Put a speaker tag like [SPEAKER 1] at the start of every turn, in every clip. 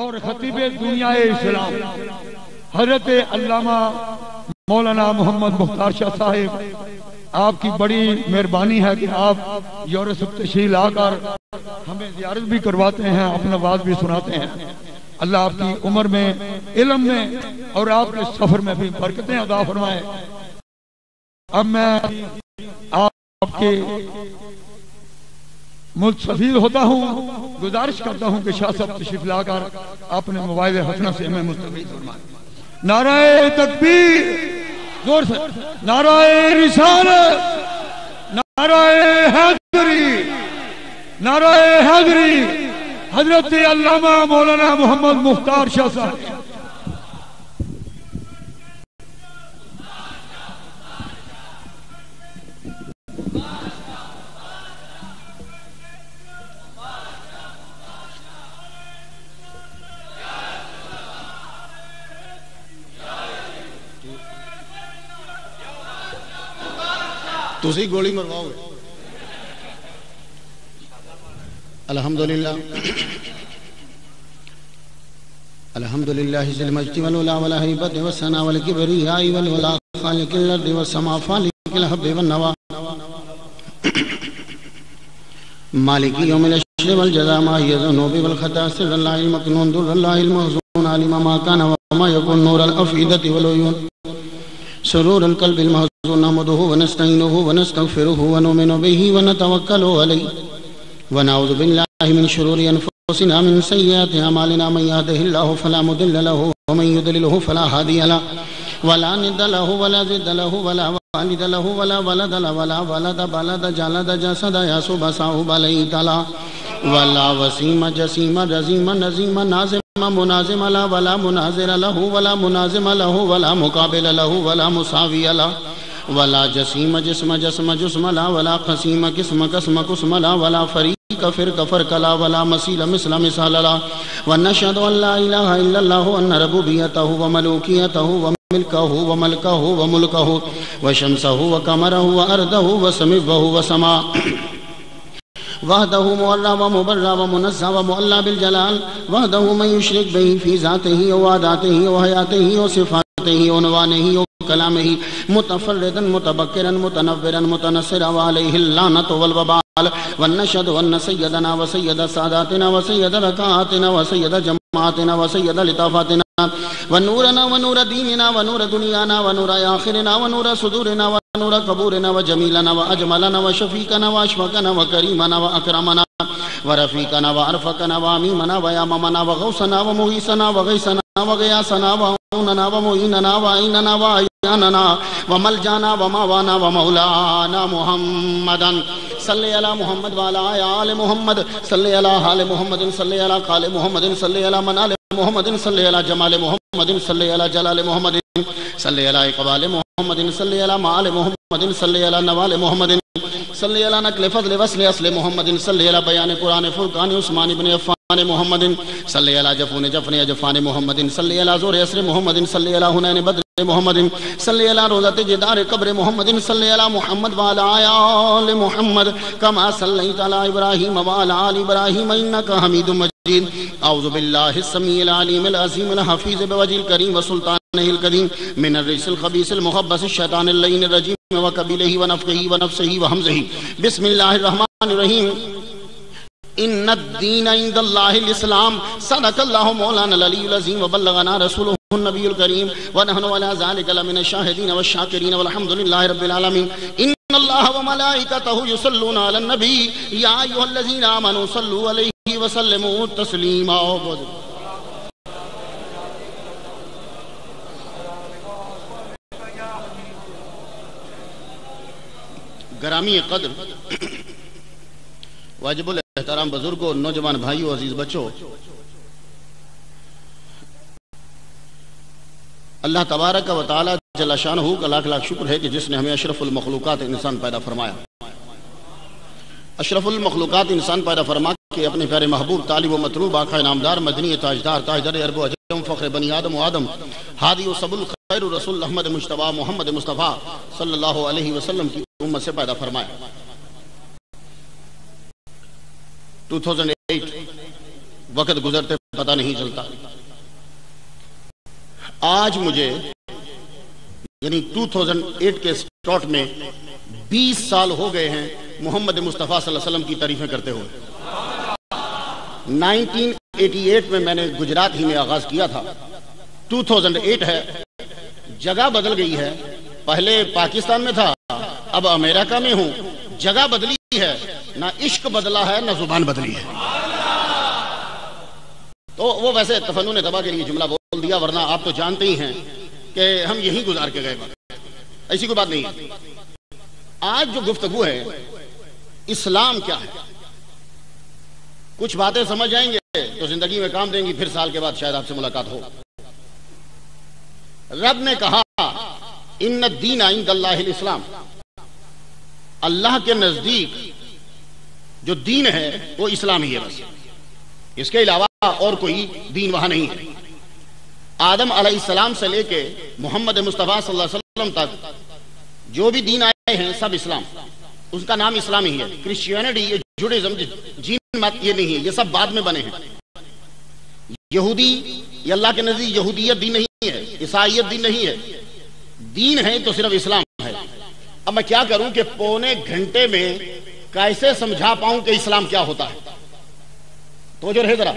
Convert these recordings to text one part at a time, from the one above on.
[SPEAKER 1] اور خطیب دنیا اسلام حضرت علامہ مولانا محمد مختار شاہ صاحب، آپ کی بڑی مہربانی ہے کہ آپ یورپ تشریف لا کر ہمیں زیارت بھی کرواتے ہیں، اپنا بات بھی سناتے ہیں۔ اللہ آپ کی عمر میں، علم میں اور آپ کے سفر میں بھی برکتیں عطا فرمائے۔ اب میں آپ کے مستفید ہوتا ہوں، گزارش کرتا ہوں کہ شاہ صاحب تشریف لا کر اپنے موبائل حسنہ سے ہمیں مستفید فرمائے۔ نعرہ تکبیر، زور سے نعرہ رسالت، نعرہ حیدری، نعرہ حیدری، حضرت علامہ مولانا محمد مختار شاہ صاحب۔
[SPEAKER 2] تسی گولی مرواؤ گے۔ الحمدللہ الحمدللہ ذی المجد والولا والہیبت والثناء والکبریاء والولا خالق الارض والسماء فالق الحب والنوا مالک یوم الحشر والجزاء ماہی الذنوب والخطا سر اللہ المکنون در اللہ المحزون علم ما کان وما یکن نور الافئدة والعیون سرور القلب المحزون نحمده ونستعینه ونستغفره ونؤمن به ونتوکل علیہ ونعوذ باللہ من شرور انفسنا من سیئات اعمالنا من يهده الله فلا مضل له ومن يضلل فلا هادي له ولا ند له ولا ضد له ولا والد له ولا ولد له ولا ولد بلد جلد جسد يسوب صاحب عليه تعالى ولا وسيم جسيم رزيم نزيم نازم منازم لا ولا مناظر له ولا منازم له ولا مقابل له ولا مساوي له ولا جسيم جسم جسم جسم لا ولا قسيم قسم قسم قسم لا ولا فريق فرق فرق لا ولا مثيل مثل مثال لا ونشهد أن لا إله إلا الله وأن ربوبيته وملوكيته وملكه وملكه وملكه وشمسه وقمره وأرضه وسموه وسماء وحده مولى ومبرى ومنزه ومؤلى بالجلال وحده من يشرك به في ذاته وعاداته وحياته وصفاته وعنوانه وكلامه متفردا متبكرا متنورا متنصرا وعليه اللعنة والوبال ونشهد أن سيدنا وسيد ساداتنا وسيد ركعاتنا وسيد جماعتنا وسيد لطافاتنا ونورنا ونور ديننا ونور دنيانا ونور آخرنا ونور صدورنا ونور قبورنا وجميلنا وأجملنا وشفيقنا وأشفقنا وكريمنا وأكرمنا ورفيقنا وأرفقنا وأميمنا وياممنا وغوثنا ومغيثنا وغيثنا وغياثنا وعوننا ومعيننا وعيننا وعياننا وملجانا وماوانا ومولانا محمدا صلی علی محمد وعلی آل محمد صلی علی حال محمد صلی علی قال محمد صلی علی منال محمد صلی علی جمال محمد صلی علی جلال محمد صلی علی اقبال محمد صلی علی معال محمد صلی علی نوال محمد صلی علی نقل فضل وصل اصل محمد صلی علی بیان قرآن فرقان عثمان بن عفان محمد صلی علی جفون جفن اجفان محمد صلی علی زور اسر محمد صلی علی حنین بدر محمد صلی علی روضت جدار قبر محمد صلی علی محمد وعلی آل محمد کما صلیت علی ابراہیم وعلی آل ابراہیم انکا حمید مجید اعوذ باللہ السمیع العلیم العظیم الحفیظ بوجہ الکریم وسلطانہ القدیم من الرجس الخبیث المخبث الشیطان اللعین الرجیم وقبیلہ ونفقہ ونفسہ وحمزہ بسم اللہ الرحمن الرحیم ان الدین عند اللہ الاسلام صدق اللہ مولانا العلی العظیم وبلغنا رسولہ النبی الکریم ونحن علی ذلک لمن الشاہدین والشاکرین والحمد للہ رب العالمین ان اللہ وملائکتہ یصلون علی النبی یا ایہا الذین آمنوا صلوا علیہ وسلموا تسلیما۔ گرامی قدر واجب الاحترام بزرگوں، نوجوان بھائیوں، عزیز بچوں، اللہ تبارک و تعالی جل شانہ کا لاکھ لاکھ شکر ہے کہ جس نے ہمیں اشرف المخلوقات انسان پیدا فرمایا۔ اشرف المخلوقات انسان پیدا فرما کے اپنے پیارے محبوب طالب و مطلوب آقا نامدار مدنی تاجدار تاجدار عرب و عجم فخر بنی آدم و آدم ہادی و سب الخیر رسول احمد مجتبی محمد مصطفیٰ صلی اللہ علیہ وسلم کی امت سے پیدا فرمایا۔ 2008 وقت گزرتے پتہ نہیں چلتا۔ آج مجھے یعنی 2008 کے سٹارٹ میں 20 سال ہو گئے ہیں محمد مصطفیٰ صلی اللہ علیہ وسلم کی تعریفیں کرتے ہوئے۔ 1988 میں نے گجرات ہی میں آغاز کیا تھا، 2008 ہے، جگہ بدل گئی ہے، پہلے پاکستان میں تھا، اب امریکہ میں ہوں، جگہ بدلی ہے، نہ عشق بدلا ہے نہ زبان بدلی ہے۔ تو وہ ویسے تفنن تباہ کے لیے جملہ بول دیا، ورنہ آپ تو جانتے ہی ہیں کہ ہم یہی گزار کے گئے بات، ایسی کوئی بات نہیں ہے۔ آج جو گفتگو ہے اسلام کیا ہے، کچھ باتیں سمجھ جائیں گے تو زندگی میں کام دیں گی، پھر سال کے بعد شاید آپ سے ملاقات ہو۔ رب نے کہا ان الدین عند اللہ الاسلام، اللہ کے نزدیک جو دین ہے وہ اسلام ہی ہے، بس اس کے علاوہ اور کوئی دین وہاں نہیں ہے۔ آدم علیہ السلام سے لے کے محمد مصطفیٰ صلی اللہ علیہ وسلم تک جو بھی دین آئے ہیں سب اسلام، اس کا نام اسلام ہی ہے۔ کرسچینٹی، یہ جوڈائزم، جین مت، یہ نہیں ہے، یہ سب بعد میں بنے ہیں۔ یہودی، یہ اللہ کے نزدیک یہودیت دین نہیں ہے، عیسائیت دین نہیں ہے، دین ہے تو صرف اسلام ہے۔ اب میں کیا کروں کہ پونے گھنٹے میں کیسے سمجھا پاؤں کہ اسلام کیا ہوتا ہے؟ تو جو رہے ذرا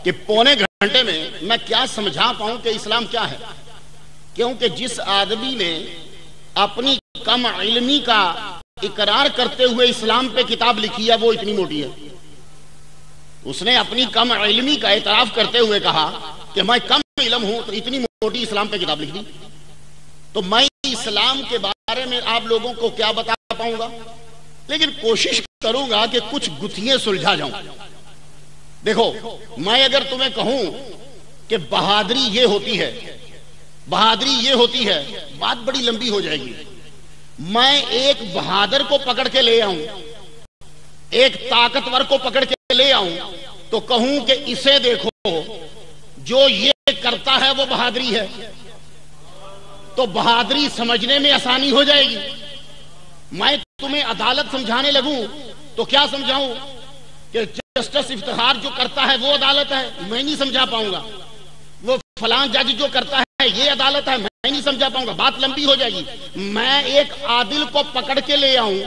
[SPEAKER 2] کہ پونے گھنٹے میں میں کیا سمجھا پاؤں کہ اسلام کیا ہے؟ کیونکہ جس آدمی نے اپنی کم علمی کا اقرار کرتے ہوئے اسلام پہ کتاب لکھی ہے وہ اتنی موٹی ہے۔ اس نے اپنی کم علمی کا اعتراف کرتے ہوئے کہا کہ میں کم علم ہوں، تو اتنی موٹی اسلام پہ کتاب لکھ دی۔ تو میں اسلام کے بارے میں آپ لوگوں کو کیا بتا پاؤں گا، لیکن کوشش کروں گا کہ کچھ گتھیاں سلجھا جاؤں۔ دیکھو، میں اگر تمہیں کہوں کہ بہادری یہ ہوتی ہے، بہادری یہ ہوتی ہے، بات بڑی لمبی ہو جائے گی۔ میں ایک بہادر کو پکڑ کے لے آؤں، ایک طاقتور کو پکڑ کے لے آؤں تو کہوں کہ اسے دیکھو جو یہ کرتا ہے وہ بہادری ہے، تو بہادری سمجھنے میں آسانی ہو جائے گی۔ میں تمہیں عدالت سمجھانے لگوں تو کیا سمجھاؤں کہ جسٹس افتخار جو کرتا ہے وہ عدالت ہے، میں نہیں سمجھا پاؤں گا۔ وہ فلاں جج جو کرتا ہے یہ عدالت ہے، میں نہیں سمجھا پاؤں گا، بات لمبی ہو جائے گی۔ میں ایک عادل کو پکڑ کے لے آؤں،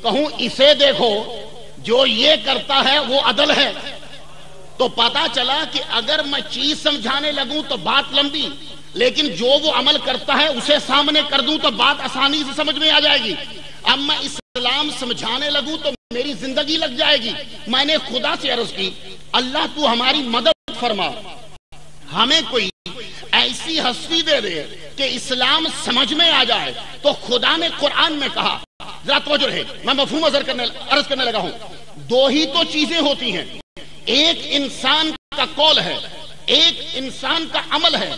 [SPEAKER 2] کہوں اسے دیکھو جو یہ کرتا ہے وہ عدل ہے، تو پتا چلا کہ اگر میں چیز سمجھانے لگوں تو بات لمبی، لیکن جو وہ عمل کرتا ہے اسے سامنے کر دوں تو بات آسانی سے سمجھ میں آ جائے گی۔ اب میں اسلام سمجھانے لگوں تو میری زندگی لگ جائے گی۔ میں نے خدا سے عرض کی اللہ تو ہماری مدد فرما، ہمیں کوئی ایسی ہستی دے دے کہ اسلام سمجھ میں آ جائے۔ تو خدا نے قرآن میں کہا، ذرا توجہ رہے، میں مفہوم عرض کرنے لگا ہوں، دو ہی تو چیزیں ہوتی ہیں، ایک انسان کا قول ہے، ایک انسان کا عمل ہے،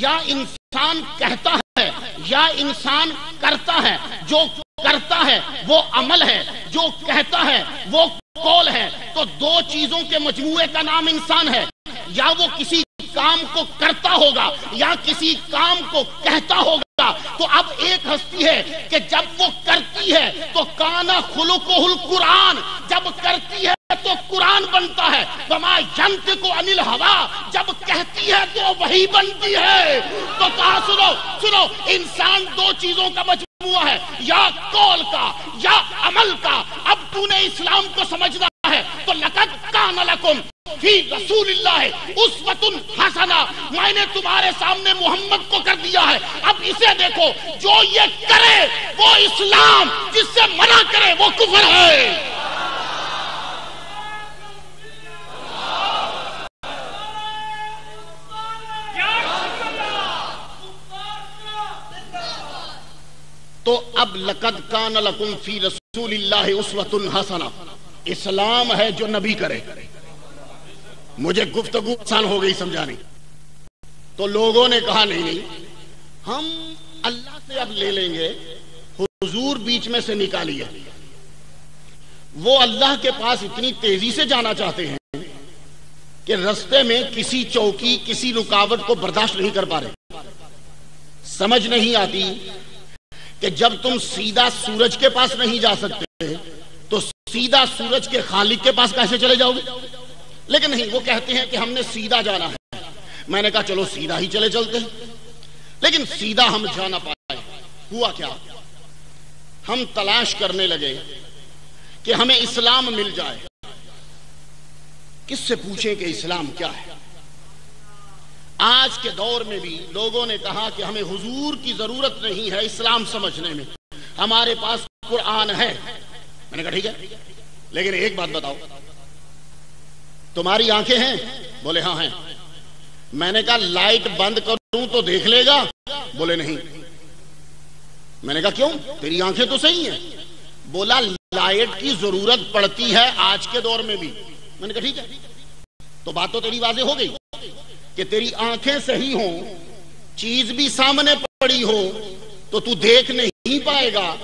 [SPEAKER 2] یا انسان کہتا ہے یا انسان کرتا ہے۔ جو کرتا ہے وہ عمل ہے، جو کہتا ہے وہ قول ہے۔ تو دو چیزوں کے مجموعے کا نام انسان ہے، یا وہ کسی کام کو کرتا ہوگا یا کسی کام کو کہتا ہوگا۔ تو اب ایک ہستی ہے کہ جب وہ کرتی ہے تو کانا خلقہ القرآن، جب کرتی ہے تو قرآن بنتا ہے۔ وما ینطق عن الہوا، جب کہتی ہے تو وہی بنتی ہے۔ تو کہا سنو، انسان دو چیزوں کا مجموعہ ہے، یا قول کا یا عمل کا۔ اب تو نے اسلام کو سمجھنا ہے تو لقد کان لکم فی رسول اللہ اسوۃ حسنہ، میں نے تمہارے سامنے محمد کو کر دیا ہے۔ اب اسے دیکھو، جو یہ کرے وہ اسلام، جس سے منع کرے وہ کفر ہے۔ تو اب لقد کان لکم فی رسول اللہ اسوۃ حسنہ، اسلام ہے جو نبی کرے۔ مجھے گفتگو آسان ہو گئی سمجھانی، تو لوگوں نے کہا نہیں ہم اللہ سے اب لے لیں گے، حضور بیچ میں سے نکالیے۔ وہ اللہ کے پاس اتنی تیزی سے جانا چاہتے ہیں کہ رستے میں کسی چوکی کسی رکاوٹ کو برداشت نہیں کر پا رہے۔ سمجھ نہیں آتی کہ جب تم سیدھا سورج کے پاس نہیں جا سکتے تو سیدھا سورج کے خالق کے پاس کیسے چلے جاؤ گے؟ لیکن نہیں، وہ کہتے ہیں کہ ہم نے سیدھا جانا ہے۔ میں نے کہا چلو سیدھا ہی چلتے ہیں، لیکن سیدھا ہم جا نہ پائے۔ ہوا کیا؟ ہم تلاش کرنے لگے کہ ہمیں اسلام مل جائے۔ کس سے پوچھیں کہ اسلام کیا ہے؟ آج کے دور میں بھی لوگوں نے کہا کہ ہمیں حضور کی ضرورت نہیں ہے اسلام سمجھنے میں، ہمارے پاس قرآن ہے۔ میں نے کہا ٹھیک ہے، لیکن ایک بات بتاؤ، تمہاری آنکھیں ہیں؟ بولے ہاں ہیں۔ میں نے کہا لائٹ بند کروں تو دیکھ لے گا؟ بولے نہیں۔ میں نے کہا کیوں؟ تیری آنکھیں تو صحیح ہیں۔ بولا لائٹ کی ضرورت پڑتی ہے آج کے دور میں بھی۔ میں نے کہا ٹھیک ہے، تو بات تو تیری واضح ہو گئی کہ تیری آنکھیں صحیح ہوں، چیز بھی سامنے پڑی ہو، تو تو دیکھ نہیں پائے گا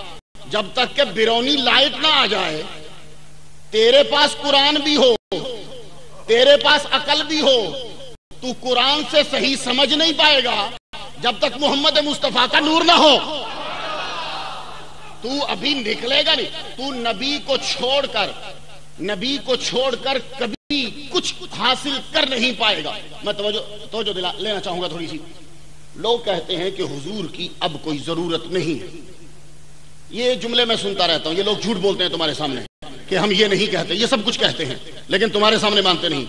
[SPEAKER 2] جب تک کہ بیرونی لائٹ نہ آ جائے۔ تیرے پاس قرآن بھی ہو، تیرے پاس عقل بھی ہو، تو قرآن سے صحیح سمجھ نہیں پائے گا جب تک محمد مصطفیٰ کا نور نہ ہو۔ تو ابھی نکلے گا نہیں، تو نبی کو چھوڑ کر کبھی کچھ حاصل کر نہیں پائے گا۔ میں توجہ لینا چاہوں گا تھوڑی سی۔ لوگ کہتے ہیں کہ حضور کی اب کوئی ضرورت نہیں ہے۔ یہ جملے میں سنتا رہتا ہوں، یہ لوگ جھوٹ بولتے ہیں تمہارے سامنے کہ ہم یہ نہیں کہتے، یہ سب کچھ کہتے ہیں لیکن تمہارے سامنے مانتے نہیں۔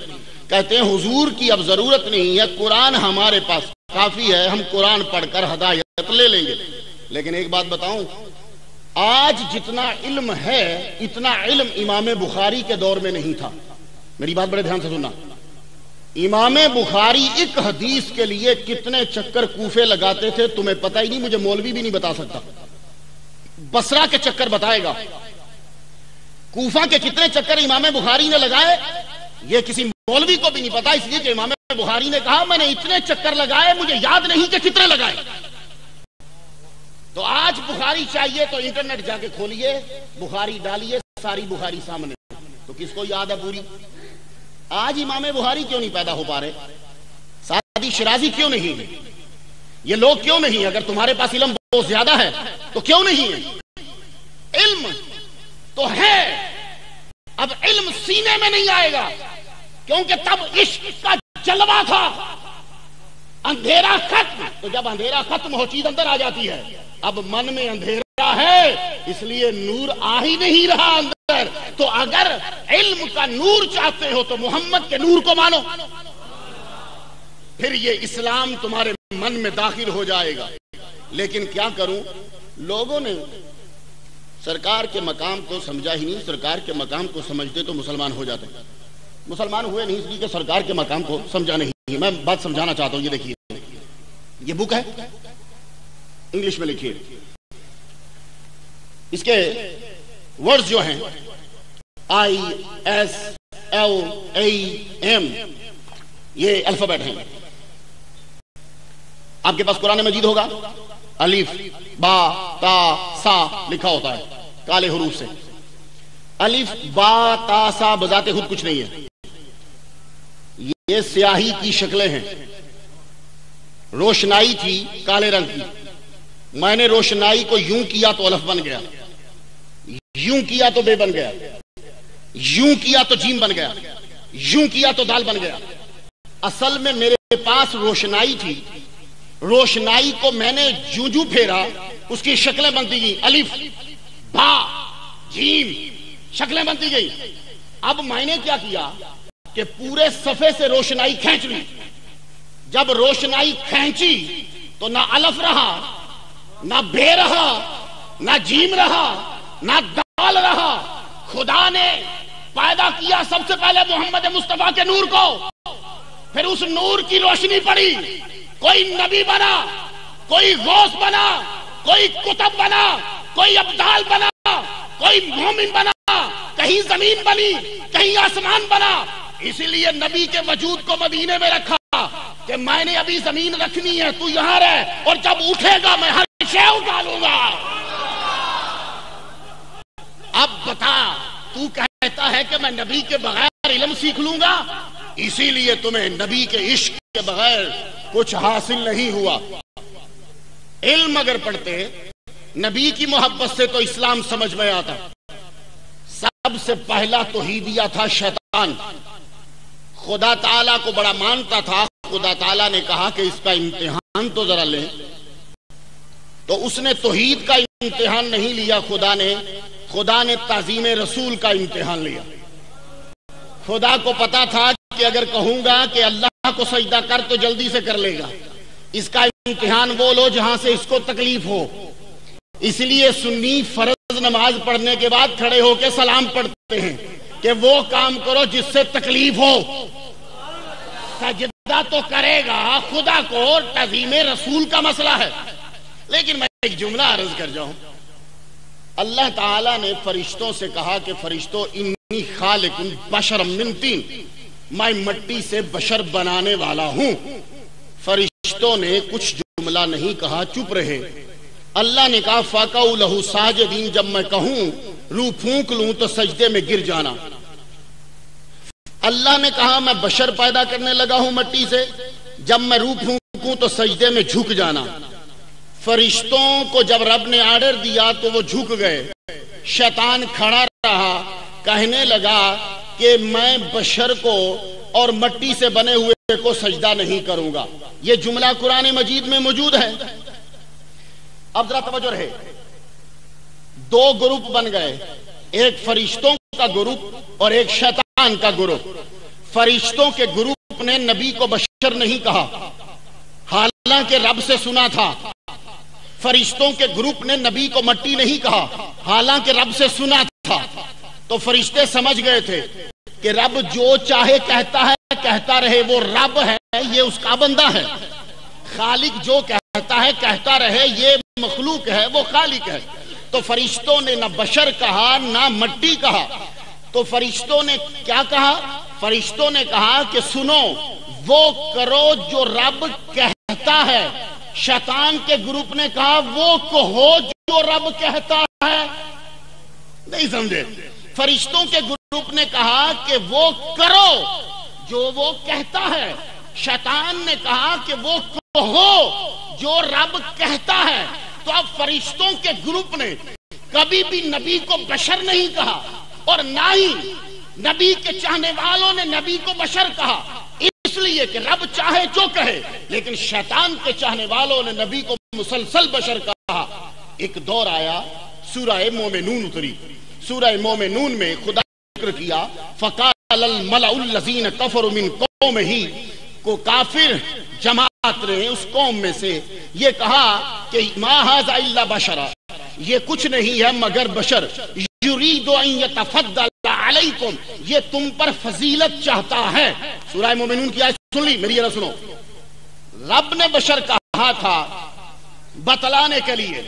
[SPEAKER 2] کہتے ہیں حضور کی اب ضرورت نہیں ہے، قرآن ہمارے پاس کافی ہے، ہم قرآن پڑھ کر ہدایت لے لیں گے۔ لیکن ایک بات بتاؤں، آج جتنا علم ہے اتنا علم امام بخاری کے دور میں نہیں تھا۔ میری بات بڑے دھیان سے سننا۔ امام بخاری ایک حدیث کے لیے کتنے چکر کوفے لگاتے تھے تمہیں پتہ ہی نہیں، مجھے مولوی بھی نہیں بتا سکتا۔ بصرہ کے چکر بتائے گا، کوفہ کے کتنے چکر امام بخاری نے لگائے یہ کسی مولوی کو بھی نہیں پتا، اس لیے کہ امام بخاری نے کہا میں نے اتنے چکر لگائے، مجھے یاد نہیں کہ کتنے لگائے۔ تو آج بخاری چاہیے تو انٹرنیٹ جا کے کھولیے، بخاری ڈالیے، ساری بخاری سامنے، تو کس کو یاد ہے پوری؟ آج امام بخاری کیوں نہیں پیدا ہو پا رہے؟ سعدی شیرازی کیوں نہیں ہے؟ یہ لوگ کیوں نہیں؟ اگر تمہارے پاس علم بہت زیادہ ہے تو کیوں نہیں ہے؟ علم تو ہے، اب علم سینے میں نہیں آئے گا، کیونکہ تب عشق کا جلوہ تھا۔ اندھیرا ختم، تو جب اندھیرا ختم ہو چیز اندر آ جاتی ہے۔ اب من میں اندھیرا ہے، اس لیے نور آ ہی نہیں رہا اندر۔ تو اگر علم کا نور چاہتے ہو تو محمد کے نور کو مانو، پھر یہ اسلام تمہارے من میں داخل ہو جائے گا۔ لیکن کیا کروں، لوگوں نے سرکار کے مقام کو سمجھا ہی نہیں۔ سرکار کے مقام کو سمجھتے تو مسلمان ہو جاتے، مسلمان ہوئے نہیں اس لیے کہ سرکار کے مقام کو سمجھا نہیں۔ میں بات سمجھانا چاہتا ہوں، یہ دیکھیے، یہ بک ہے انگلش میں لکھی ہے، اس کے ورڈز جو ہیں ISLAM، یہ الفابیٹ ہیں۔ آپ کے پاس قرآن مجید ہوگا، الف با تا سا لکھا ہوتا ہے کالے حروف سے۔ الف با تا سا بذات خود کچھ نہیں ہے، یہ سیاہی کی شکلیں ہیں۔ روشنائی تھی کالے رنگ کی، میں نے روشنائی کو یوں کیا تو الف بن گیا، یوں کیا تو بے بن گیا، یوں کیا تو جیم بن گیا، یوں کیا تو دال بن گیا۔ اصل میں میرے پاس روشنائی تھی، روشنائی کو میں نے جوں جوں پھیرا اس کی شکلیں بنتی گئی، الف با جیم، شکلیں بنتی گئی۔ اب میں نے کیا کیا کہ پورے صفحے سے روشنائی کھینچ لی۔ جب روشنائی کھینچی تو نہ الف رہا، نہ بے رہا، نہ جیم رہا، نہ دال رہا۔ خدا نے پیدا کیا سب سے پہلے محمد مصطفیٰ کے نور کو، پھر اس نور کی روشنی پڑی، کوئی نبی بنا، کوئی غوث بنا، کوئی کتب بنا، کوئی ابدال بنا، کوئی مومن بنا، کہیں زمین بنی، کہیں آسمان بنا۔ اسی لیے نبی کے وجود کو مدینے میں رکھا کہ میں نے ابھی زمین رکھنی ہے، تو یہاں رہ، اور جب اٹھے گا میں ہر شے اٹھا لوں گا۔ اب بتا، تو کہتا ہے کہ میں نبی کے بغیر علم سیکھ لوں گا، اسی لیے تمہیں نبی کے عشق کے بغیر کچھ حاصل نہیں ہوا۔ علم اگر پڑھتے نبی کی محبت سے تو اسلام سمجھ میں آتا۔ سب سے پہلا توحیدیہ تھا شیطان، خدا تعالیٰ کو بڑا مانتا تھا. خدا تعالیٰ نے کہا کہ اس کا امتحان تو ذرا لیں. تو اس نے توحید کا امتحان نہیں لیا. خدا نے تعظیم رسول کا امتحان لیا. خدا کو پتا تھا کہ اگر کہوں گا کہ اللہ کو سجدہ کر تو جلدی سے کر لے گا. اس کا امتحان وہ لو جہاں سے اس کو تکلیف ہو. اس لیے سنی فرض نماز پڑھنے کے بعد کھڑے ہو کے سلام پڑھتے ہیں کہ وہ کام کرو جس سے تکلیف ہو. سجدہ تو کرے گا خدا کو، تعظیم رسول کا مسئلہ ہے. لیکن میں ایک جملہ عرض کر جاؤں. اللہ تعالیٰ نے فرشتوں سے کہا کہ فرشتوں انی خالق بشر من طین، میں مٹی سے بشر بنانے والا ہوں. فرشتوں نے کچھ جملہ نہیں کہا، چپ رہے. اللہ نے کہا فَقَعُوا لَهُ سَاجِدِينَ، جب میں کہوں روح پھونک لوں تو سجدے میں گر جانا. اللہ نے کہا میں بشر پیدا کرنے لگا ہوں مٹی سے، جب میں روح پھونکوں تو سجدے میں جھک جانا. فرشتوں کو جب رب نے آرڈر دیا تو وہ جھک گئے. شیطان کھڑا رہا، کہنے لگا کہ میں بشر کو اور مٹی سے بنے ہوئے کو سجدہ نہیں کروں گا. یہ جملہ قرآن مجید میں موجود ہے. اب ذرا توجہ رہے. دو گروپ بن گئے، ایک فرشتوں کا گروپ اور ایک شیطان کا گروپ. فرشتوں کے گروپ نے نبی کو بشر نہیں کہا، حالانکہ رب سے سنا تھا. فرشتوں کے گروپ نے نبی کو مٹی نہیں کہا، حالانکہ رب سے سنا تھا. تو فرشتے سمجھ گئے تھے کہ رب جو چاہے کہتا ہے کہتا رہے، وہ رب ہے، یہ اس کا بندہ ہے. خالق جو کہتا ہے کہتا رہے، یہ مخلوق ہے، وہ خالق ہے. تو فرشتوں نے نہ بشر کہا نہ مٹی کہا. تو فرشتوں نے کیا کہا؟ فرشتوں نے کہا کہ سنو، وہ کرو جو رب کہتا ہے. شیطان کے گروپ نے کہا وہ کہو جو رب کہتا ہے. نہیں سمجھے؟ فرشتوں کے گروپ نے کہا کہ وہ کرو جو وہ کہتا ہے. شیطان نے کہا کہ وہ کہو جو رب کہتا ہے. تو اب فرشتوں کے گروپ نے کبھی بھی نبی کو بشر نہیں کہا، اور نہ ہی نبی کے چاہنے والوں نے نبی کو بشر کہا، اس لیے کہ رب چاہے جو کہے. لیکن شیطان کے چاہنے والوں نے نبی کو مسلسل بشر کہا. ایک دور آیا، سورہ مومنون اتری. سورہ مومنون میں خدا ذکر کیا فَقَالَ الْمَلَأُ الَّذِينَ كَفَرُوا مِنْ قَوْمِهِ، کو کافر جماعت رہے اس قوم میں سے یہ کہا کہ مَا هَذَا إِلَّا بَشَرًا، یہ کچھ نہیں ہے مگر بشر. یرید ان یتفضل علیکم، یہ تم پر فضیلت چاہتا ہے. سورہ مومنون کی آیت سن لی؟ میری ذرا سنو. رب نے بشر کہا تھا بتلانے کے لیے،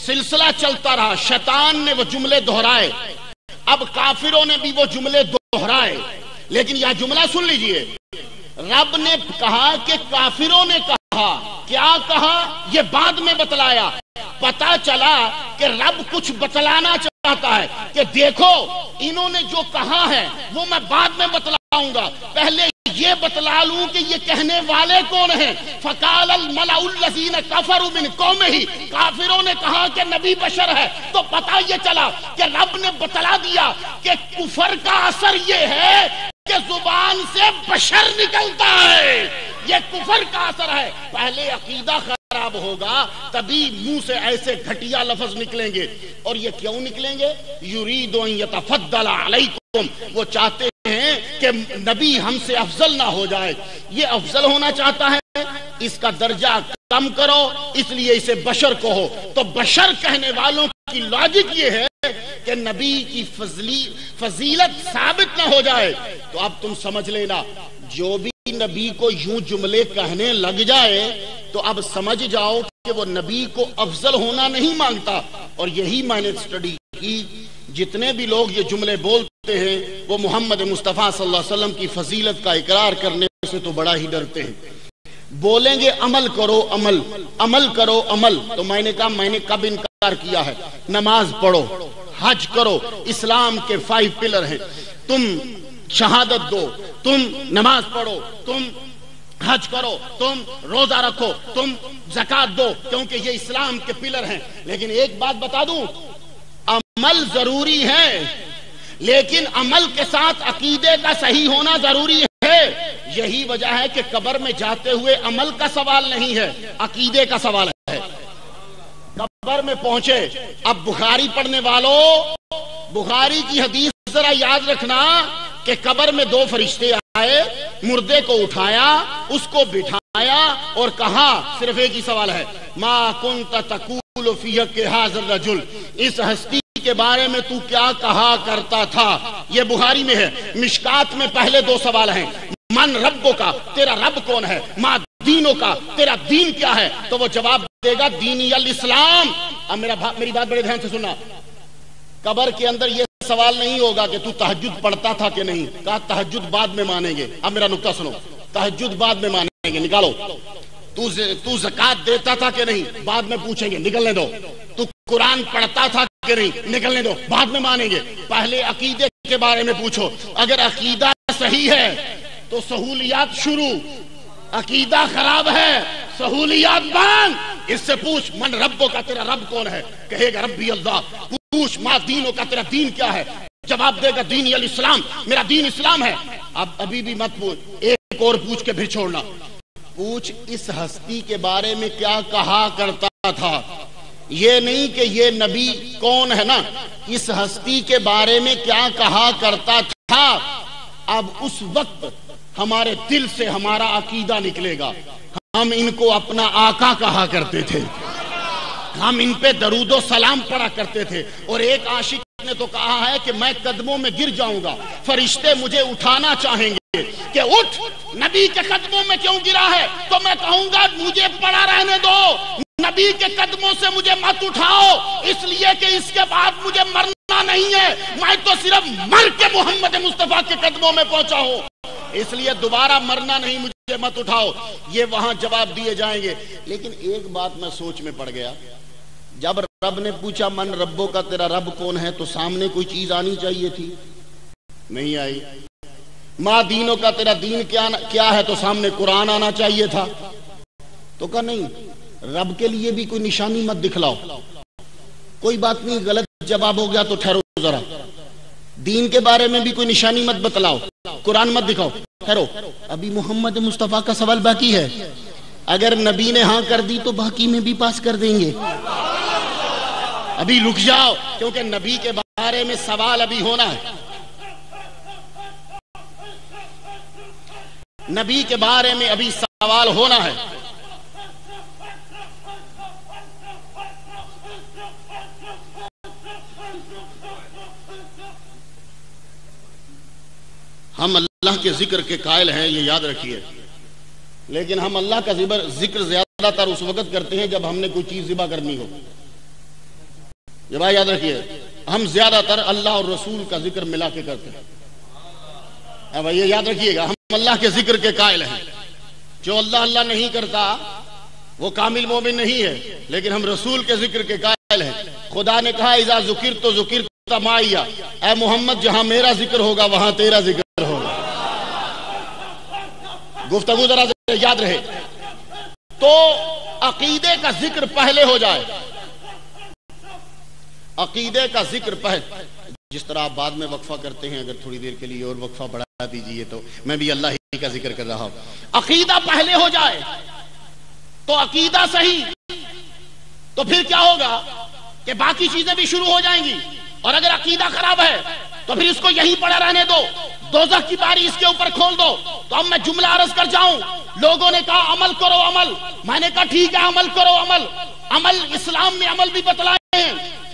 [SPEAKER 2] سلسلہ چلتا رہا. شیطان نے وہ جملے دہرائے، اب کافروں نے بھی وہ جملے دہرائے. لیکن یہ جملہ سن لیجئے، رب نے کہا کہ کافروں نے کہا. کیا کہا یہ بعد میں بتلایا. پتا چلا کہ رب کچھ بتلانا چاہتا ہے کہ دیکھو انہوں نے جو کہا ہے وہ میں بعد میں بتلاؤں گا، پہلے یہ بتلا لوں کہ یہ کہنے والے کون ہیں. فَقَالَ الْمَلَأُ الَّذِينَ كَفَرُوا مِنْ قَوْمِهِ، کافروں نے کہا کہ نبی بشر ہے. تو پتہ یہ چلا کہ رب نے بتلا دیا کہ کفر کا اثر یہ ہے کہ زبان سے بشر نکلتا ہے، یہ کفر کا اثر ہے. پہلے عقیدہ خراب ہوگا تبھی منہ سے ایسے گھٹیا لفظ نکلیں گے. اور یہ کیوں نکلیں گے؟ یرید ان یتفضل علیکم، وہ چاہتے ہیں کہ نبی ہم سے افضل نہ ہو جائے. یہ افضل ہونا چاہتا ہے، اس کا درجہ کم کرو، اس لیے اسے بشر کہو. تو بشر کہنے والوں کی لاجک یہ ہے کہ نبی کی فضیلت ثابت نہ ہو جائے. تو اب تم سمجھ لینا، جو بھی نبی کو یوں جملے کہنے لگ جائے تو اب سمجھ جاؤ کہ وہ نبی کو افضل ہونا نہیں مانگتا. اور یہی میں نے سٹڈی کی، جتنے بھی لوگ یہ جملے بولتے ہیں وہ محمد مصطفیٰ صلی اللہ علیہ وسلم کی فضیلت کا اقرار کرنے سے تو بڑا ہی ڈرتے ہیں. بولیں گے عمل کرو، عمل عمل کرو، عمل. تو میں نے کہا میں نے کب انکار کیا ہے؟ نماز پڑھو، حج کرو، اسلام کے 5 پلر ہیں. تم شہادت دو، تم نماز پڑھو، تم حج کرو، تم روزہ رکھو، تم زکوٰۃ دو، کیونکہ یہ اسلام کے پلر ہیں. لیکن ایک بات بتا دوں، عمل ضروری ہے، لیکن عمل کے ساتھ عقیدے کا صحیح ہونا ضروری ہے. یہی وجہ ہے کہ قبر میں جاتے ہوئے عمل کا سوال نہیں ہے، عقیدے کا سوال ہے۔ قبر میں پہنچے، اب بخاری پڑھنے والوں، بخاری کی حدیث ذرا یاد رکھنا کہ قبر میں دو فرشتے آئے، مردے کو اٹھایا، اس کو بٹھایا اور کہا، صرف ایک ہی سوال ہے، ما کنت تقول فی حق ھذا الرجل، اس ہستی کے بارے میں تو کیا کہا کرتا تھا؟ یہ بخاری میں ہے۔ مشکات میں پہلے دو سوال ہیں، من ربو کا، تیرا رب کون ہے؟ ما دینوں کا، تیرا دین کیا ہے؟ تو وہ جواب دے گا دینی الاسلام۔ اب میری بات بڑے دھیان سے سننا، قبر کے اندر یہ سوال نہیں ہوگا کہ تو تہجد پڑھتا تھا کہ نہیں، کہا تہجد بعد میں مانیں گے۔ اب میرا نقطہ سنو، تہجد بعد میں مانیں گے، نکالو۔ تو زکات دیتا تھا کہ نہیں، بعد میں پوچھیں گے، نکلنے دو۔ تو قرآن پڑھتا تھا کہ نہیں، نکلنے دو، بعد میں مانیں گے۔ پہلے عقیدے کے بارے میں پوچھو، اگر عقیدہ صحیح ہے تو سہولیات شروع، عقیدہ خراب ہے سہولیات بند۔ اس سے پوچھ من ربو کا، تیرا رب کون ہے؟ کہے گا ربی اللہ۔ پوچھ ما دینوں کا، تیرا دین کیا ہے؟ جواب دے گا دینی الاسلام، میرا دین اسلام ہے۔ اب ابھی بھی مت پوچھ، ایک اور پوچھ کے پھر چھوڑنا۔ پوچھ اس ہستی کے بارے میں کیا کہا کرتا تھا، یہ نہیں کہ یہ نبی کون ہے نا، اس ہستی کے بارے میں کیا کہا کرتا تھا۔ اب اس وقت ہمارے دل سے ہمارا عقیدہ نکلے گا۔ ہم ان کو اپنا آقا کہا کرتے تھے، ہم ان پہ درود و سلام پڑھا کرتے تھے، اور ایک عاشق نے تو کہا ہے کہ میں قدموں میں گر جاؤں گا، فرشتے مجھے اٹھانا چاہیں گے کہ اٹھ، نبی کے قدموں میں کیوں گرا ہے؟ تو میں کہوں گا مجھے پڑا رہنے دو، نبی کے قدموں سے مجھے مت اٹھاؤ، اس لیے کہ اس کے بعد مجھے مرنا نہیں ہے، میں تو صرف مر کے محمد مصطفیٰ کے قدموں میں پہنچا ہوں، اس لیے دوبارہ مرنا نہیں، مجھے مت اٹھاؤ۔ یہ وہاں جواب دیے جائیں گے۔ لیکن ایک بات میں سوچ میں پڑ گیا، جب رب نے پوچھا من ربوں کا، تیرا رب کون ہے، تو سامنے کوئی چیز آنی چاہیے تھی، نہیں آئی۔ ما دینوں کا، تیرا دین کیا ہے، تو سامنے قرآن آنا چاہیے تھا، تو کہا نہیں، رب کے لیے بھی کوئی نشانی مت دکھلاؤ۔ کوئی بات نہیں، غلط جواب ہو گیا تو ٹھہرو ذرا، دین کے بارے میں بھی کوئی نشانی مت بتلاؤ، قرآن مت دکھاؤ، ٹھہرو، ابھی محمد مصطفیٰ کا سوال باقی ہے۔ اگر نبی نے ہاں کر دی تو باقی میں بھی پاس کر دیں گے، ابھی رک جاؤ، کیونکہ نبی کے بارے میں سوال ابھی ہونا ہے، نبی کے بارے میں ابھی سوال ہونا ہے۔ ہم اللہ کے ذکر کے قائل ہیں، یہ یاد رکھیے، لیکن ہم اللہ کا ذکر زیادہ تر اس وقت کرتے ہیں جب ہم نے کوئی چیز ذبح کرنی ہو۔ یہ بات یاد رکھیے، ہم زیادہ تر اللہ اور رسول کا ذکر ملا کے کرتے ہیں۔ اب یہ یاد رکھیے گا، ہم اللہ کے ذکر کے قائل ہیں، جو اللہ اللہ نہیں کرتا وہ کامل مومن نہیں ہے، لیکن ہم رسول کے ذکر کے قائل ہیں۔ خدا نے کہا اذا ذکرت ذکرت معی، اے محمد جہاں میرا ذکر ہوگا وہاں تیرا ذکر ہوگا۔ گفتگو ذرا یاد رہے، تو عقیدے کا ذکر پہلے ہو جائے، عقیدے کا ذکر پہلے، جس طرح آپ بعد میں وقفہ کرتے ہیں، اگر تھوڑی دیر کے لیے اور وقفہ بڑھا دیجئے تو میں بھی اللہ ہی کا ذکر کر رہا ہوں۔ عقیدہ پہلے ہو جائے تو عقیدہ صحیح، تو پھر کیا ہوگا کہ باقی چیزیں بھی شروع ہو جائیں گی، اور اگر عقیدہ خراب ہے تو پھر اس کو یہی پڑا رہنے دو، دوزخ کی باری اس کے اوپر کھول دو۔ تو اب میں جملہ عرض کر جاؤں، لوگوں نے کہا عمل کرو عمل، میں نے کہا ٹھیک ہے عمل کرو عمل، عمل اسلام میں عمل بھی بتلائے ہیں،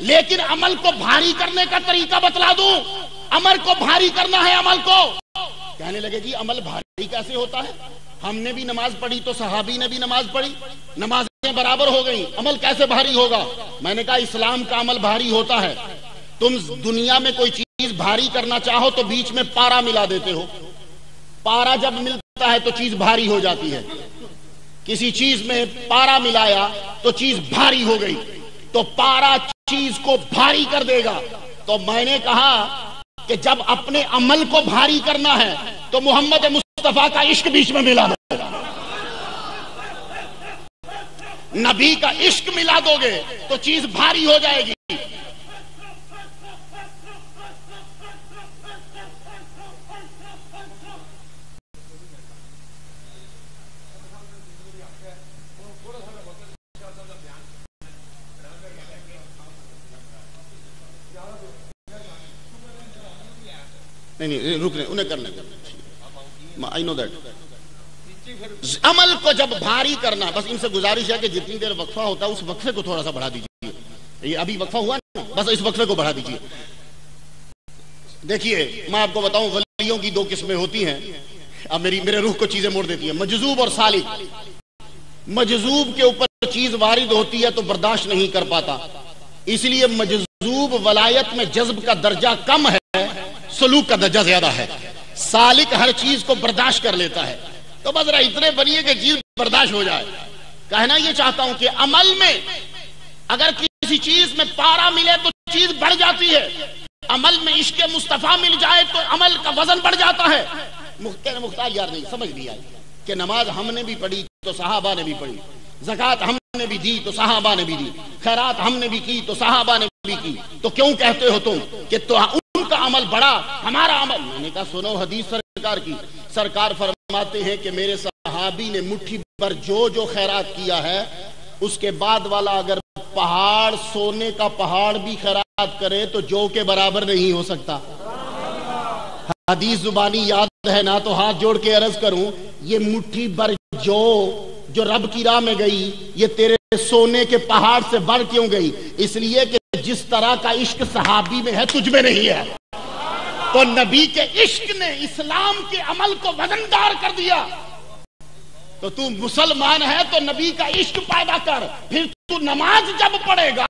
[SPEAKER 2] لیکن عمل کو بھاری کرنے کا طریقہ بتلا دوں، عمل کو بھاری کرنا ہے عمل کو۔ کہنے لگے جی عمل بھاری کیسے ہوتا ہے، ہم نے بھی نماز پڑھی تو صحابی نے بھی نماز پڑھی، نمازیں برابر ہو گئیں، عمل کیسے بھاری ہوگا؟ میں نے کہا اسلام کا عمل بھاری ہوتا ہے، تم دنیا میں کوئی چیز بھاری کرنا چاہو تو بیچ میں پارا ملا دیتے ہو، پارا جب ملتا ہے تو چیز بھاری ہو جاتی ہے، کسی چیز میں پارا ملایا تو چیز بھاری ہو گئی، تو پارا چیز کو بھاری کر دے گا۔ تو میں نے کہا کہ جب اپنے عمل کو بھاری کرنا ہے تو محمد مصطفیٰ کا عشق بیچ میں ملا دو گا، نبی کا عشق ملا دو گے تو چیز بھاری ہو جائے گی۔ نہیں رک لیں، انہیں کرنے I know that. عمل کو جب بھاری کرنا، بس ان سے گزارش ہے کہ جتنی دیر وقفہ ہوتا ہے اس وقفے کو تھوڑا سا بڑھا دیجیے. یہ ابھی وقفہ ہوا نا، بس اس وقفے کو بڑھا دیجیے. دیکھیے میں آپ کو بتاؤں، ولیوں کی دو قسمیں ہوتی ہیں. اب میرے روح کو چیزیں موڑ دیتی ہیں، مجذوب اور سالک. مجذوب کے اوپر چیز وارد ہوتی ہے تو برداشت نہیں کر پاتا، اس لیے مجذوب ولایت میں جذب کا درجہ کم ہے، سلوک کا درجہ زیادہ ہے. سالک ہر چیز کو برداشت کر لیتا ہے. تو بس ذرا اتنے بنیے کہ چیز برداشت ہو جائے. کہنا یہ چاہتا ہوں کہ عمل میں اگر کسی چیز میں پارا ملے تو چیز بڑھ جاتی ہے، عمل میں عشق مصطفیٰ مل جائے تو عمل کا وزن بڑھ جاتا ہے. مختار یار نہیں سمجھ نہیں آئی کہ نماز ہم نے بھی پڑھی تو صحابہ نے بھی پڑھی، زکوٰۃ ہم نے بھی دی تو صحابہ نے بھی دی، خیرات ہم نے بھی کی تو صحابہ نے بھی کی، تو کیوں کہتے ہو تم کہ تو ان کا عمل بڑا ہمارا عمل؟ میں نے کہا سنو حدیث سرکار کی. سرکار فرماتے ہیں کہ میرے صحابی نے مٹھی پر جو خیرات کیا ہے، اس کے بعد والا اگر پہاڑ، سونے کا پہاڑ بھی خیرات کرے تو جو کے برابر نہیں ہو سکتا. حدیث زبانی یاد ہے نا، تو ہاتھ جوڑ کے عرض کروں، یہ مٹھی بر جو رب کی راہ میں گئی، یہ تیرے سونے کے پہاڑ سے بڑھ کیوں گئی؟ اس لیے کہ جس طرح کا عشق صحابی میں ہے تجھ میں نہیں ہے. تو نبی کے عشق نے اسلام کے عمل کو وزندار کر دیا. تو تو مسلمان ہے تو نبی کا عشق پیدا کر. پھر تو نماز جب پڑھے گا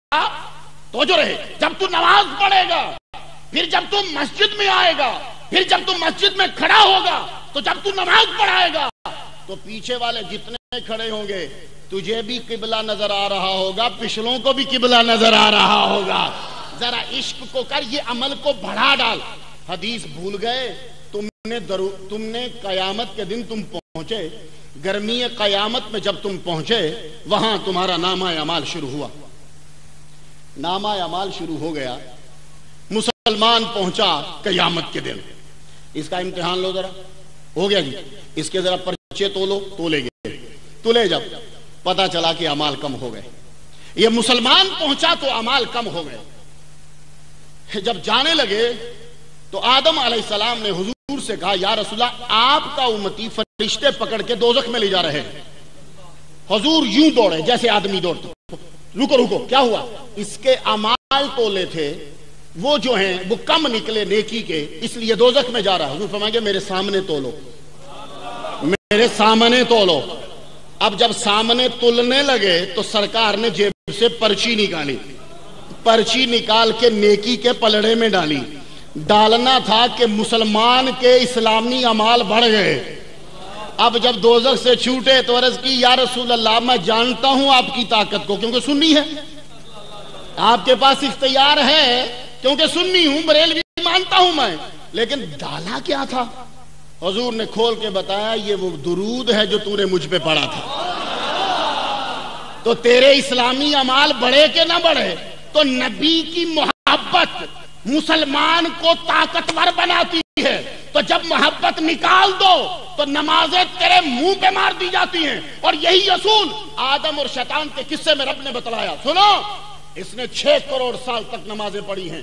[SPEAKER 2] تو جو رہے، جب تو نماز پڑھے گا، پھر جب تو مسجد میں آئے گا، پھر جب تو مسجد میں کھڑا ہوگا، تو جب تو نماز پڑھائے گا تو پیچھے والے جتنے کھڑے ہوں گے تجھے بھی قبلہ نظر آ رہا ہوگا، پچھلوں کو بھی قبلہ نظر آ رہا ہوگا. ذرا عشق کو کر، یہ عمل کو بڑھا ڈال. حدیث بھول گئے؟ تم نے قیامت کے دن تم پہنچے، گرمی قیامت میں جب تم پہنچے، وہاں تمہارا نامہ اعمال شروع ہوا. نامہ اعمال شروع ہو گیا. مسلمان پہنچا قیامت کے دن، اس کا امتحان لو ذرا. ہو گیا جی، اس کے ذرا پرچے تولے گئے. تولے جب پتا چلا کہ اعمال کم ہو گئے. یہ مسلمان پہنچا تو اعمال کم ہو گئے. جب جانے لگے تو آدم علیہ السلام نے حضور سے کہا، یا رسول اللہ، آپ کا امتی فرشتے پکڑ کے دوزخ میں لے جا رہے ہیں. حضور یوں دوڑے جیسے آدمی دوڑتا. رکو کیا ہوا؟ اس کے اعمال تولے تھے، وہ جو ہیں وہ کم نکلے نیکی کے، اس لیے دوزخ میں جا رہا. حضور فرمائیں گے میرے سامنے تولو، میرے سامنے تولو. اب جب سامنے تولنے لگے تو سرکار نے جیب سے پرچی نکالی. پرچی نکال کے نیکی کے پلڑے میں ڈالی. ڈالنا تھا کہ مسلمان کے اسلامی اعمال بڑھ گئے. اب جب دوزخ سے چھوٹے تو عرض کی، یا رسول اللہ، میں جانتا ہوں آپ کی طاقت کو، کیونکہ سنی ہے. آپ کے پاس اختیار ہے کیونکہ سنی ہوں، بریلوی مانتا ہوں میں. لیکن ڈالا کیا تھا؟ حضور نے کھول کے بتایا، یہ وہ درود ہے جو تو نے مجھ پہ پڑھا تھا. تو تیرے اسلامی اعمال بڑھے کہ نہ بڑھے؟ تو نبی کی محبت مسلمان کو طاقتور بناتی ہے. تو جب محبت نکال دو تو نمازیں تیرے منہ پہ مار دی جاتی ہیں. اور یہی اصول آدم اور شیطان کے قصے میں رب نے بتلایا. سنو، اس نے 6 کروڑ سال تک نمازیں پڑھی ہیں،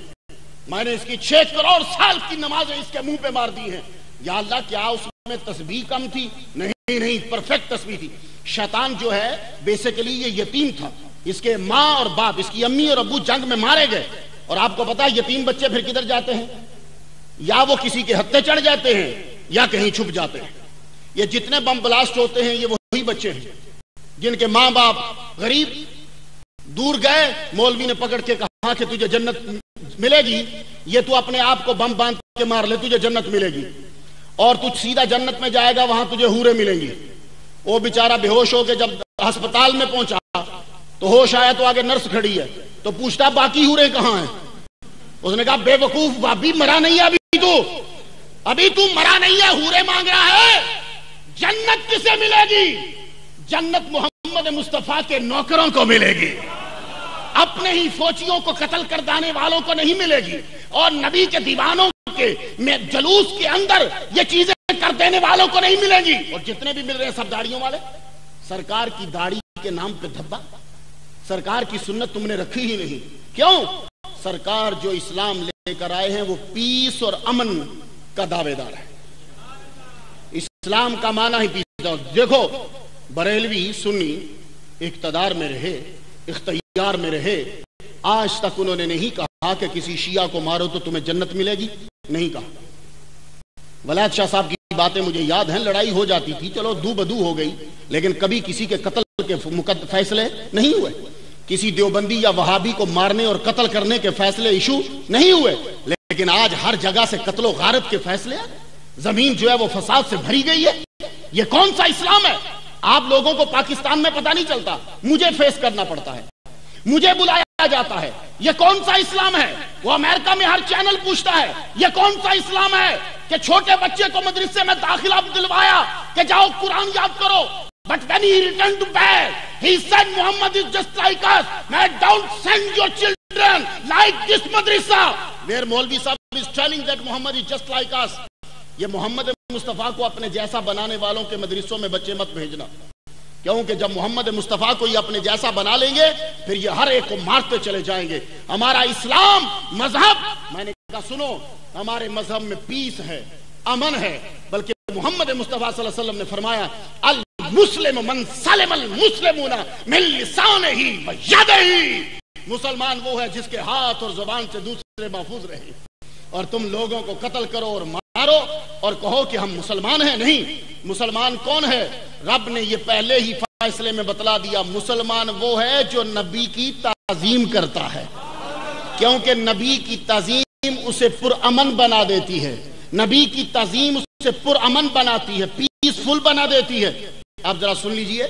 [SPEAKER 2] میں نے اس کی 6 کروڑ سال کی نمازیں اس کے منہ پہ مار دی ہیں. یا اللہ، کیا اس میں تسبیح کم تھی؟ نہیں، پرفیکٹ تسبیح تھی. شیطان جو ہے بیسیکلی یہ یتیم تھا. اس کے ماں اور باپ، اس کی امی اور ابو جنگ میں مارے گئے. اور آپ کو پتا ہے یتیم بچے پھر کدھر جاتے ہیں؟ یا وہ کسی کے ہتھے چڑھ جاتے ہیں یا کہیں چھپ جاتے ہیں. یہ جتنے بم بلاسٹ ہوتے ہیں یہ وہی بچے ہیں جن کے ماں باپ غریب دور گئے. مولوی نے پکڑ کے کہا کہ تجھے جنت ملے گی، یہ تو اپنے آپ کو بم باندھ کے مار لے، تجھے جنت ملے گی، اور تو سیدھا جنت میں جائے گا، وہاں تجھے حوریں ملیں گی. وہ بیچارہ بے ہوش ہو کے جب ہسپتال میں پہنچا تو ہوش آیا تو آگے نرس کھڑی ہے. تو پوچھتا باقی حوریں کہاں ہیں؟ اس نے کہا بے وقوف، بھابی مرا نہیں ہے ابھی تو مرا نہیں ہے، حوریں مانگ رہا ہے. جنت کسے ملے گی؟ جنت محمد مصطفیٰ کے نوکروں کو ملے گی، اپنے ہی فوجیوں کو قتل کر دینے والوں کو نہیں ملے گی، اور نبی کے دیوانوں کے جلوس کے اندر یہ چیزیں کر دینے والوں کو نہیں ملیں گی. اور جتنے بھی مل رہے ہیں سب داڑھیوں والے. سرکار کی داڑھی کے نام پہ دھبا. سرکار کی سنت تم نے رکھی ہی نہیں. کیوں؟ سرکار جو اسلام لے کر آئے ہیں وہ پیس اور امن کا دعوے دار ہے۔ اسلام کا معنی ہی پیس ڈاؤن۔ دیکھو بریلوی سنی اقتدار میں رہے، اختیار میں رہے، آج تک انہوں نے نہیں کہا کہ کسی شیعہ کو مارو تو تمہیں جنت ملے گی، نہیں کہا۔ ولایت شاہ صاحب کی باتیں مجھے یاد ہیں، لڑائی ہو جاتی تھی، چلو دو بدو ہو گئی، لیکن کبھی کسی کے قتل کے فیصلے نہیں ہوئے، کسی دیوبندی یا وہابی کو مارنے اور قتل کرنے کے فیصلے ایشو نہیں ہوئے۔ لیکن آج ہر جگہ سے قتل و غارت کے فیصلے ہیں، زمین جو ہے وہ فساد سے بھری گئی ہے۔ یہ کون سا اسلام ہے؟ آپ لوگوں کو پاکستان میں پتہ نہیں چلتا، مجھے فیس کرنا پڑتا ہے، مجھے بلایا جاتا ہے۔ یہ کون سا اسلام ہے؟ وہ امریکہ میں ہر چینل پوچھتا ہے یہ کون سا اسلام ہے کہ چھوٹے بچے کو مدرسے میں داخلہ دلوایا کہ جاؤ قرآن یاد کرو۔ But when he returned to bed, he said, Muhammad is just like us. Now don't send your children like this madrasa. Where Maulvi Sahib is telling that Muhammad is just like us. یہ محمد مصطفیٰ کو اپنے جیسا بنانے والوں کے مدرسوں میں بچے مت بھیجنا، کیونکہ جب محمد مصطفیٰ کو یہ اپنے جیسا بنا لیں گے پھر یہ ہر ایک کو مارتے چلے جائیں گے۔ ہمارا اسلام مذہب، میں نے کہا سنو، ہمارے مذہب میں پیس ہے، امن ہے، بلکہ محمد مصطفیٰ صلی اللہ علیہ وسلم نے فرمایا المسلم من سلم المسلمون من لسانہ و یدہ، مسلمان وہ ہے جس کے ہاتھ اور زبان سے دوسرے محفوظ رہے۔ اور تم لوگوں کو قتل کرو اور مارو اور کہو کہ ہم مسلمان ہیں، نہیں۔ مسلمان کون ہے؟ رب نے یہ پہلے ہی فیصلے میں بتلا دیا، مسلمان وہ ہے جو نبی کی تعظیم کرتا ہے، کیونکہ نبی کی تعظیم اسے پرامن بنا دیتی ہے، نبی کی تعظیم اسے پرامن بناتی ہے، پیسفل بنا دیتی ہے۔ آپ ذرا سن لیجئے،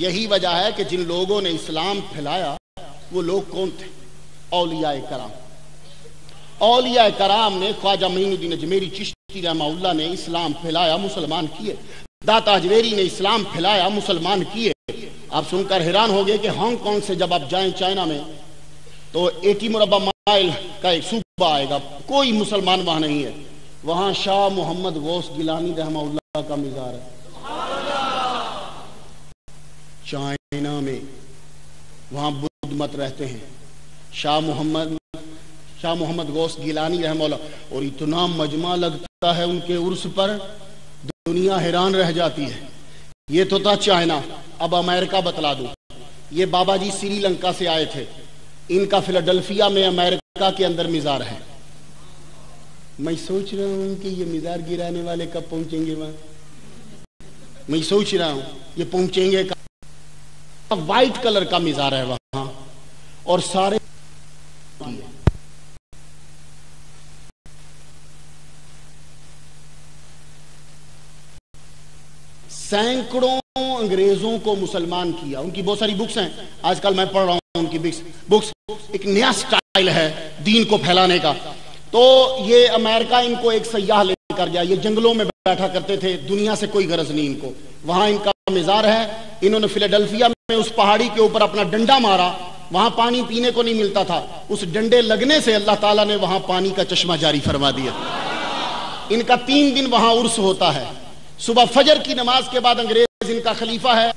[SPEAKER 2] یہی وجہ ہے کہ جن لوگوں نے اسلام پھیلایا وہ لوگ کون تھے؟ اولیاء کرام۔ اولیاء کرام نے، خواجہ معین الدین اجمیری چشتی رحمہ اللہ نے اسلام پھیلایا، مسلمان کیے، داتا اجمیری نے اسلام پھیلایا، مسلمان کیے۔ آپ سن کر حیران ہو گئے کہ ہانگ کانگ سے جب آپ جائیں چائنا میں تو 80 مربع مائل کا ایک صوبہ آئے گا، کوئی مسلمان وہاں نہیں ہے، وہاں شاہ محمد غوث گیلانی رحمہ اللہ کا مزار ہے۔ چائنا میں وہاں بدھ مت رہتے ہیں، شاہ محمد غوث گیلانی رحمہ اللہ، اور اتنا مجمع لگتا ہے ان کے عرس پر، دنیا حیران رہ جاتی ہے۔ یہ تو تھا چائنا، اب امریکہ بتلا دوں۔ یہ بابا جی سری لنکا سے آئے تھے، ان کا فلاڈلفیا میں امریکہ کے اندر مزار ہے۔ میں سوچ رہا ہوں کہ یہ مزار گرانے والے کب پہنچیں گے وہاں، میں سوچ رہا ہوں یہ پہنچیں گے۔ وائٹ کلر کا مزار ہے وہاں، اور سارے سینکڑوں انگریزوں کو مسلمان کیا۔ ان کی بہت ساری بکس ہیں، آج کل میں پڑھ رہا ہوں ان کی بکس۔ ایک نیا سٹائل ہے دین کو پھیلانے کا۔ تو یہ امریکہ ان کو ایک سیاح لے کر گیا، یہ جنگلوں میں بیٹھا کرتے تھے، دنیا سے کوئی غرض نہیں ان کو، وہاں ان کا مزار ہے۔ انہوں نے فلاڈلفیا میں اس پہاڑی کے اوپر اپنا ڈنڈا مارا، وہاں پانی پینے کو نہیں ملتا تھا، اس ڈنڈے لگنے سے اللہ تعالیٰ نے وہاں پانی کا چشمہ جاری فرما دیا۔ ان کا 3 دن وہاں عرس ہوتا ہے، صبح فجر کی نماز کے بعد انگریز ان کا خلیفہ ہے،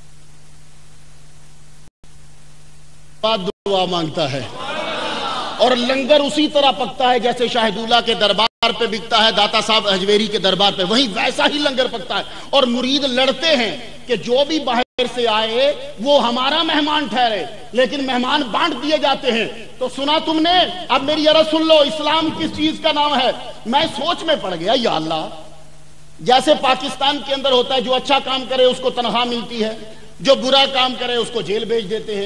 [SPEAKER 2] دعا مانگتا ہے، اور لنگر اسی طرح پکتا ہے جیسے شاہد اللہ کے دربار پہ بکتا ہے، داتا صاحب اجمیری کے دربار پہ وہیں ویسا ہی لنگر پکتا ہے، اور مرید لڑتے ہیں کہ جو بھی باہر سے آئے وہ ہمارا مہمان ٹھہرے، لیکن مہمان بانٹ دیے جاتے ہیں۔ تو سنا تم نے؟ اب میری عرض سن لو، اسلام کس چیز کا نام ہے؟ میں سوچ میں پڑ گیا، یا اللہ، جیسے پاکستان کے اندر ہوتا ہے جو اچھا کام کرے اس کو تنخواہ ملتی ہے، جو برا کام کرے اس کو جیل بھیج دیتے ہیں،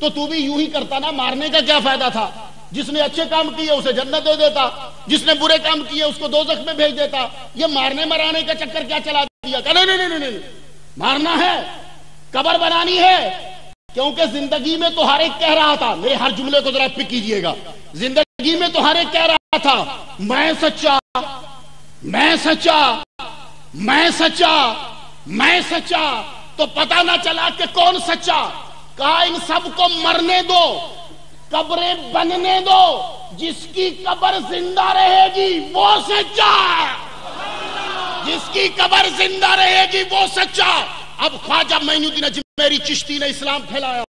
[SPEAKER 2] تو بھی یوں ہی کرتا نا، مارنے کا کیا فائدہ تھا؟ جس نے اچھے کام کیے اسے جنت دے دیتا، جس نے برے کام کیے اس کو دوزخ میں بھیج دیتا۔ یہ مارنے مرانے کا چکر کیا چلا دیا؟ کہ نہیں، مارنا ہے، قبر بنانی ہے، کیونکہ زندگی میں تو ہر ایک کہہ رہا تھا، میرے ہر جملے کو ذرا پک کیجئے گا، زندگی میں تو ہر ایک کہہ رہا تھا میں سچا، میں سچا، میں سچا، میں سچا، تو پتہ نہ چلا کہ کون سچا۔ کہا ان سب کو مرنے دو، قبریں بننے دو، جس کی قبر زندہ رہے گی وہ سچا ہے، جس کی قبر زندہ رہے گی وہ سچا۔ اب خواجہ معین الدین اجمیری چشتی نے اسلام پھیلایا،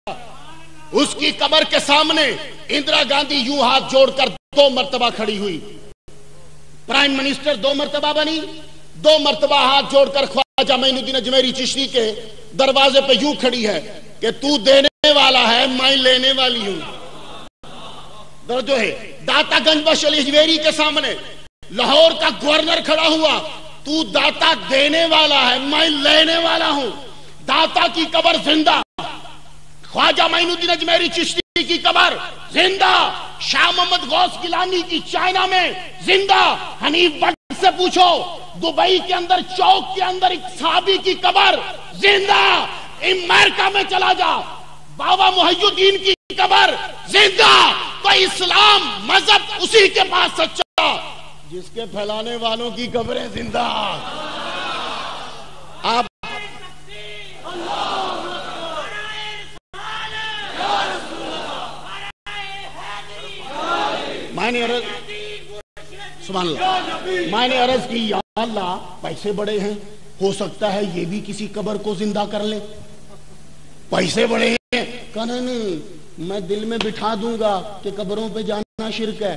[SPEAKER 2] اس کی قبر کے سامنے اندرا گاندھی یوں ہاتھ جوڑ کر 2 مرتبہ کھڑی ہوئی، پرائم منسٹر 2 مرتبہ بنی، 2 مرتبہ ہاتھ جوڑ کر خواجہ معین الدین اجمیری چشتی کے دروازے پہ یوں کھڑی ہے کہ تو دینے والا ہے، میں لینے والی ہوں. جو ہے داتا گنج بخش علی اجمیری کے سامنے لاہور کا گورنر کھڑا ہوا، تو داتا دینے والا ہے، میں لینے والا ہوں. داتا کی قبر زندہ، خواجہ معین الدین اجمیری چشتی کی قبر زندہ، شاہ محمد غوث گیلانی کی چائنا میں زندہ. حنیف بٹ سے پوچھو دبئی کے اندر چوک کے اندر ایک صحابی کی قبر زندہ. امریکہ میں چلا جا، بابا محی الدین کی قبر زندہ. تو اسلام مذہب اسی کے پاس سچا جس کے پھیلانے والوں کی قبریں زندہ. آپ میں نے عرض کی یا اللہ پیسے بڑے ہیں، ہو سکتا ہے یہ بھی کسی قبر کو زندہ کر لے. پیسے بڑے ہیں، کہا نہیں میں دل میں بٹھا دوں گا کہ قبروں پہ جانا شرک ہے،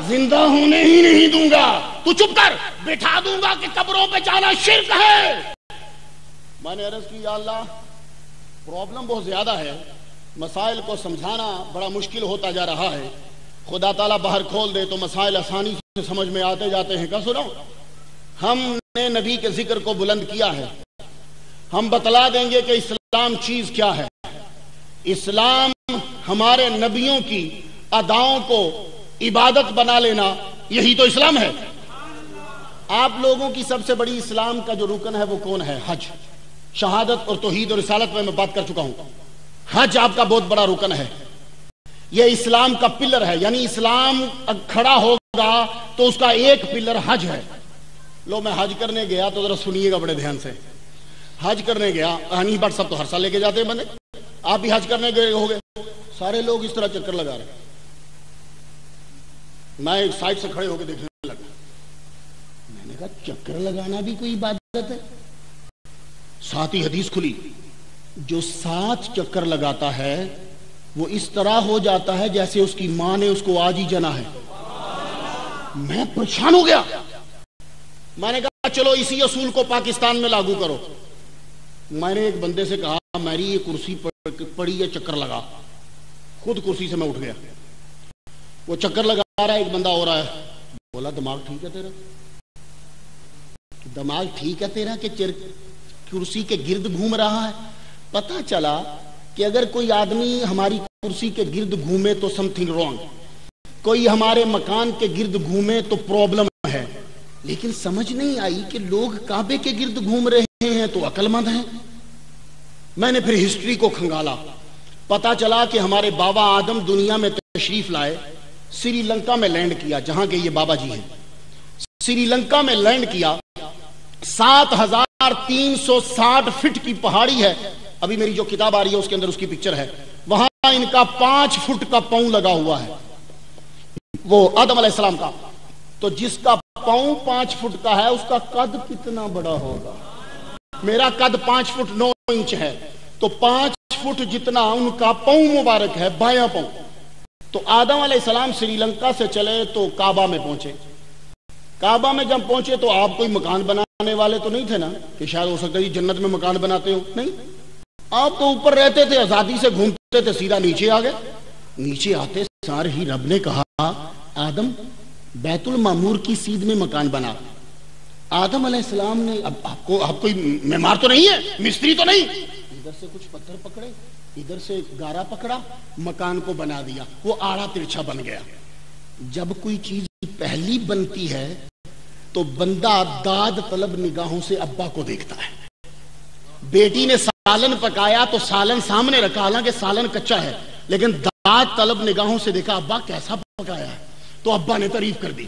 [SPEAKER 2] زندہ ہونے ہی نہیں دوں گا. تو چپ کر، بٹھا دوں گا کہ قبروں پہ جانا شرک ہے. میں نے عرض کی یا اللہ پرابلم بہت زیادہ ہے، مسائل کو سمجھانا بڑا مشکل ہوتا جا رہا ہے. خدا تعالیٰ باہر کھول دے تو مسائل آسانی سے سمجھ میں آتے جاتے ہیں. کہا سنو، ہم نے نبی کے ذکر کو بلند کیا ہے، ہم بتلا دیں گے کہ اسلام چیز کیا ہے. اسلام ہمارے نبیوں کی اداؤں کو عبادت بنا لینا، یہی تو اسلام ہے. آپ لوگوں کی سب سے بڑی اسلام کا جو رکن ہے وہ کون ہے؟ حج. شہادت اور توحید اور رسالت میں بات کر چکا ہوں. حج آپ کا بہت بڑا رکن ہے، یہ اسلام کا پلر ہے. یعنی اسلام کھڑا ہوگا تو اس کا ایک پلر حج ہے. لو میں حج کرنے گیا تو ذرا سنیے گا بڑے دھیان سے. حج کرنے گیا، حنیف بٹ سب تو ہر سال لے کے جاتے ہیں بندے، آپ بھی حج کرنے گئے ہو گے. سارے لوگ اس طرح چکر لگا رہے. میں ایک سائڈ سے کھڑے ہو کے دیکھنے لگا. میں نے کہا چکر لگانا بھی کوئی عبادت ہے؟ ساتھ ہی حدیث کھلی، جو 7 چکر لگاتا ہے وہ اس طرح ہو جاتا ہے جیسے اس کی ماں نے اس کو آج ہی جنا ہے. میں پریشان ہو گیا. میں نے کہا چلو اسی اصول کو پاکستان میں لاگو کرو. میں نے ایک بندے سے کہا میری یہ کرسی پڑی ہے، چکر لگا. خود کرسی سے میں اٹھ گیا. وہ چکر لگا رہا ہے، ایک بندہ ہو رہا ہے. بولا دماغ ٹھیک ہے تیرا؟ دماغ ٹھیک ہے تیرا کہ کرسی کے گرد گھوم رہا ہے؟ پتا چلا کہ اگر کوئی آدمی ہماری کرسی کے گرد گھومے تو سم تھنگ رانگ، کوئی ہمارے مکان کے گرد گھومے تو پرابلم ہے. لیکن سمجھ نہیں آئی کہ لوگ کعبے کے گرد گھوم رہے ہیں تو عقل مند ہیں. میں نے پھر ہسٹری کو کھنگالا، پتا چلا کہ ہمارے بابا آدم دنیا میں تشریف لائے، سری لنکا میں لینڈ کیا، جہاں کے یہ بابا جی ہیں. سری لنکا میں لینڈ کیا، 7360 فٹ کی پہاڑی ہے. ابھی میری جو کتاب آ رہی ہے اس کے اندر اس کی پکچر ہے. وہاں ان کا 5 فٹ کا پاؤں لگا ہوا ہے، وہ آدم علیہ السلام کا. تو جس کا پاؤں 5 فٹ کا ہے اس کا قد کتنا بڑا ہوگا؟ میرا قد 5 فٹ 9 انچ ہے، تو 5 فٹ جتنا ان کا پاؤں مبارک ہے، بایاں پاؤں. تو آدم علیہ السلام سری لنکا سے چلے تو کعبہ میں پہنچے. کعبہ میں جب پہنچے تو آپ کوئی مکان بنانے والے تو نہیں تھے نا کہ شاید ہو سکتا ہے جنت میں مکان بناتے ہو. نہیں، آپ تو اوپر رہتے تھے، آزادی سے گھومتے تھے. سیدھا نیچے آ گئے. نیچے آتے سار ہی رب نے کہا آدم بیت المعمور کی سیدھ میں مکان بنا. آدم علیہ السلام نے آپ کوئی معمار تو نہیں ہے، مستری تو نہیں، ادھر سے کچھ پتھر پکڑے، ادھر سے گارا پکڑا، مکان کو بنا دیا. وہ آڑا ترچھا بن گیا. جب کوئی چیز پہلی بنتی ہے تو بندہ داد طلب نگاہوں سے ابا کو دیکھتا ہے. بیٹی نے سالن پکایا تو سالن سامنے رکھا، حالانکہ سالن کچا ہے، لیکن داد طلب نگاہوں سے دیکھا ابا کیسا پکایا ہے، تو ابا نے تعریف کر دی.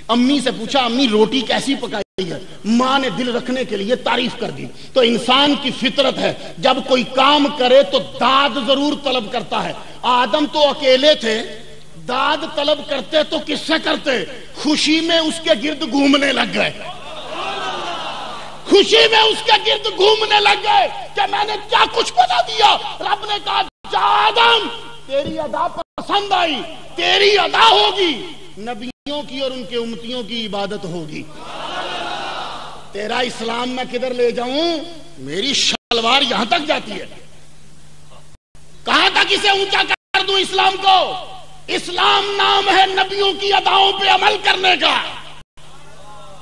[SPEAKER 2] امی سے پوچھا امی روٹی کیسی پکائی ہے، ماں نے دل رکھنے کے لیے تعریف کر دی. تو انسان کی فطرت ہے جب کوئی کام کرے تو داد ضرور طلب کرتا ہے. آدم تو اکیلے تھے، داد طلب کرتے تو کس سے کرتے؟ خوشی میں اس کے گرد گھومنے لگ گئے. خوشی میں اس کے گرد گھومنے لگ گئے کہ میں نے کیا کچھ بنا دیا. رب نے کہا جا آدم تیری ادا پسند آئی، تیری ادا ہوگی. نبی نبیوں کی اور ان کے امتیوں کی عبادت ہوگی۔ تیرا اسلام میں کدھر لے جاؤں؟ میری شلوار یہاں تک جاتی ہے، کہاں تک اسے اونچا کر دوں اسلام کو؟ اسلام نام ہے نبیوں کی اداؤں پہ عمل کرنے کا،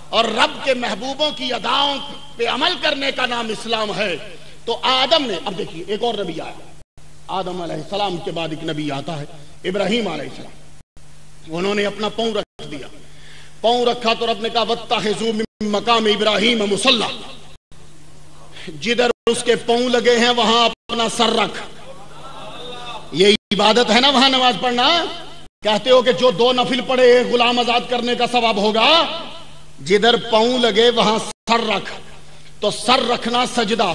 [SPEAKER 2] اور رب کے محبوبوں کی اداؤں پہ عمل کرنے کا نام اسلام ہے۔ تو آدم نے، اب دیکھیے ایک اور نبی آیا، آدم علیہ السلام کے بعد ایک نبی آتا ہے ابراہیم علیہ السلام۔ انہوں نے اپنا پاؤں رکھ دیا، پاؤں رکھا تو رب نے کہا وَاتَّخِذُوا مِن مَقَامِ إِبْرَاهِيمَ مُصَلًّى، جدھر اس کے پاؤں لگے ہیں وہاں اپنا سر رکھ۔ یہ عبادت ہے نا وہاں نماز پڑھنا؟ کہتے ہو کہ جو 2 نفل پڑھے ایک غلام آزاد کرنے کا ثواب ہوگا؟ جدھر پاؤں لگے وہاں سر رکھ، تو سر رکھنا سجدہ،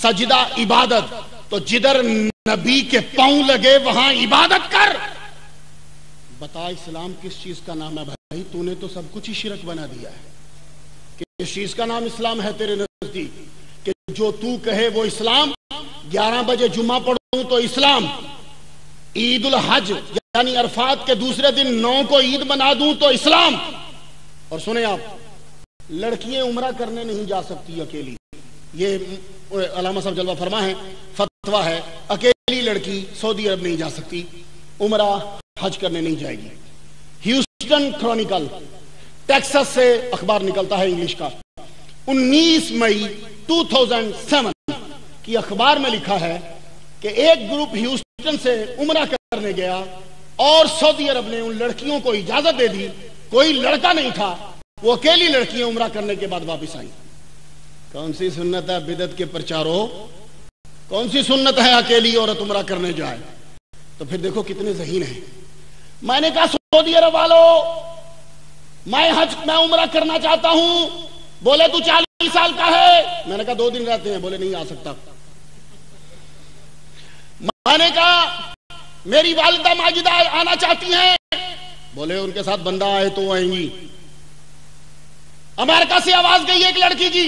[SPEAKER 2] سجدہ عبادت، تو جدھر نبی کے پاؤں لگے وہاں عبادت کر۔ بتا اسلام کس چیز کا نام ہے بھائی؟ تو نے تو سب کچھ ہی شرک بنا دیا ہے۔ کس چیز کا نام اسلام ہے تیرے نزدیک؟ کہ جو تو کہے وہ اسلام؟ 11 بجے جمعہ پڑھوں تو اسلام، عید الحج یعنی عرفات کے دوسرے دن 9 کو عید بنا دوں تو اسلام۔ اور سنیں آپ، لڑکیاں عمرہ کرنے نہیں جا سکتی اکیلی، یہ علامہ صاحب جلوہ فرما ہے، فتویٰ ہے، اکیلی لڑکی سعودی عرب نہیں جا سکتی، عمرہ حج کرنے نہیں جائے گی۔ ہیوسٹن کرونیکل، ٹیکسس سے اخبار نکلتا ہے انگلش کا، 19 مئی 2007 کی اخبار میں لکھا ہے کہ ایک گروپ ہیوسٹن سے عمرہ کرنے گیا اور سعودی عرب نے ان لڑکیوں کو اجازت دے دی، کوئی لڑکا نہیں تھا، وہ اکیلی لڑکیاں عمرہ کرنے کے بعد واپس آئیں۔ کون سی سنت ہے بدعت کے پرچاروں؟ کون سی سنت ہے اکیلی عورت عمرہ کرنے جائے؟ تو پھر دیکھو کتنے ذہین ہیں۔ میں نے کہا سعودی عرب والوں، میں عمرہ کرنا چاہتا ہوں۔ بولے تو 40 سال کا ہے؟ میں نے کہا 2 دن رہتے ہیں۔ بولے نہیں آ سکتا۔ میں نے کہا میری والدہ ماجدہ آنا چاہتی ہیں؟ بولے ان کے ساتھ بندہ آئے تو آئیں گی۔ امریکہ سے آواز گئی ایک لڑکی کی،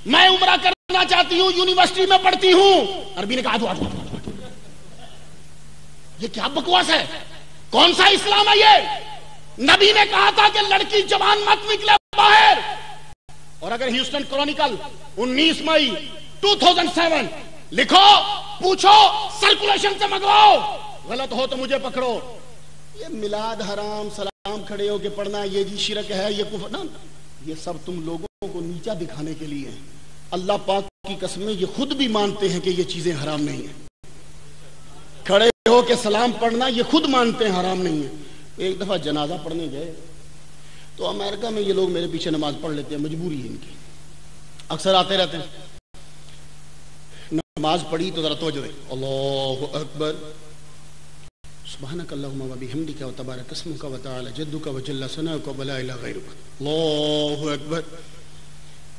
[SPEAKER 2] میں عمرہ کرنا چاہتی ہوں، یونیورسٹی میں پڑھتی ہوں۔ عربی نے کہا یہ کیا بکواس ہے؟ کون سا اسلام ہے یہ؟ نبی نے کہا تھا کہ لڑکی جوان مت نکلے باہر۔ اور اگر ہیوسٹن کرونیکل 19 مئی 2007 لکھو، پوچھو، سرکولیشن سے منگواؤ، غلط ہو تو مجھے پکڑو۔ یہ میلاد حرام، سلام کھڑے ہو کے پڑھنا، یہ جی شرک ہے، یہ کفر، نا یہ سب تم لوگوں کو نیچا دکھانے کے لیے ہے۔ اللہ پاک کی قسمیں یہ خود بھی مانتے ہیں کہ یہ چیزیں حرام نہیں ہیں۔ کھڑے ہو کے سلام پڑھنا یہ خود مانتے ہیں حرام نہیں ہے۔ ایک دفعہ جنازہ پڑھنے گئے تو امریکہ میں یہ لوگ میرے پیچھے نماز پڑھ لیتے ہیں، مجبوری ہے ان کی، اکثر آتے رہتے ہیں۔ نماز پڑھی تو ذرا توجہ دے، اللہ اکبر، سبحانک اللہم و بحمدک و تبارک اسمک و تعالی جدک و جل ثناؤک و لا الہ غیرک، اللہ اکبر،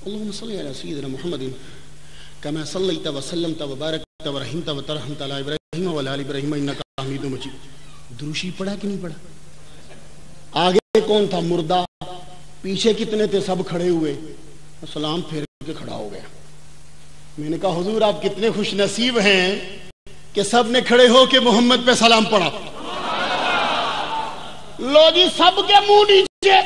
[SPEAKER 2] اللہم صلی علی سیدنا محمد کما صلیت و سلمت و بارکت و رحمت و ترحمت علی ابراہیم و علی ابراہیم انک حمید مجید۔ دروشی پڑھا کہ نہیں پڑھا؟ آگے کون تھا؟ مردہ۔ پیچھے کتنے تھے؟ سب کھڑے ہوئے، سلام پھیر کے کھڑا ہو گیا۔ میں نے کہا حضور آپ کتنے خوش نصیب ہیں کہ سب نے کھڑے ہو کے محمد پہ سلام پڑھا۔ لو جی سب کے منہ نیچے،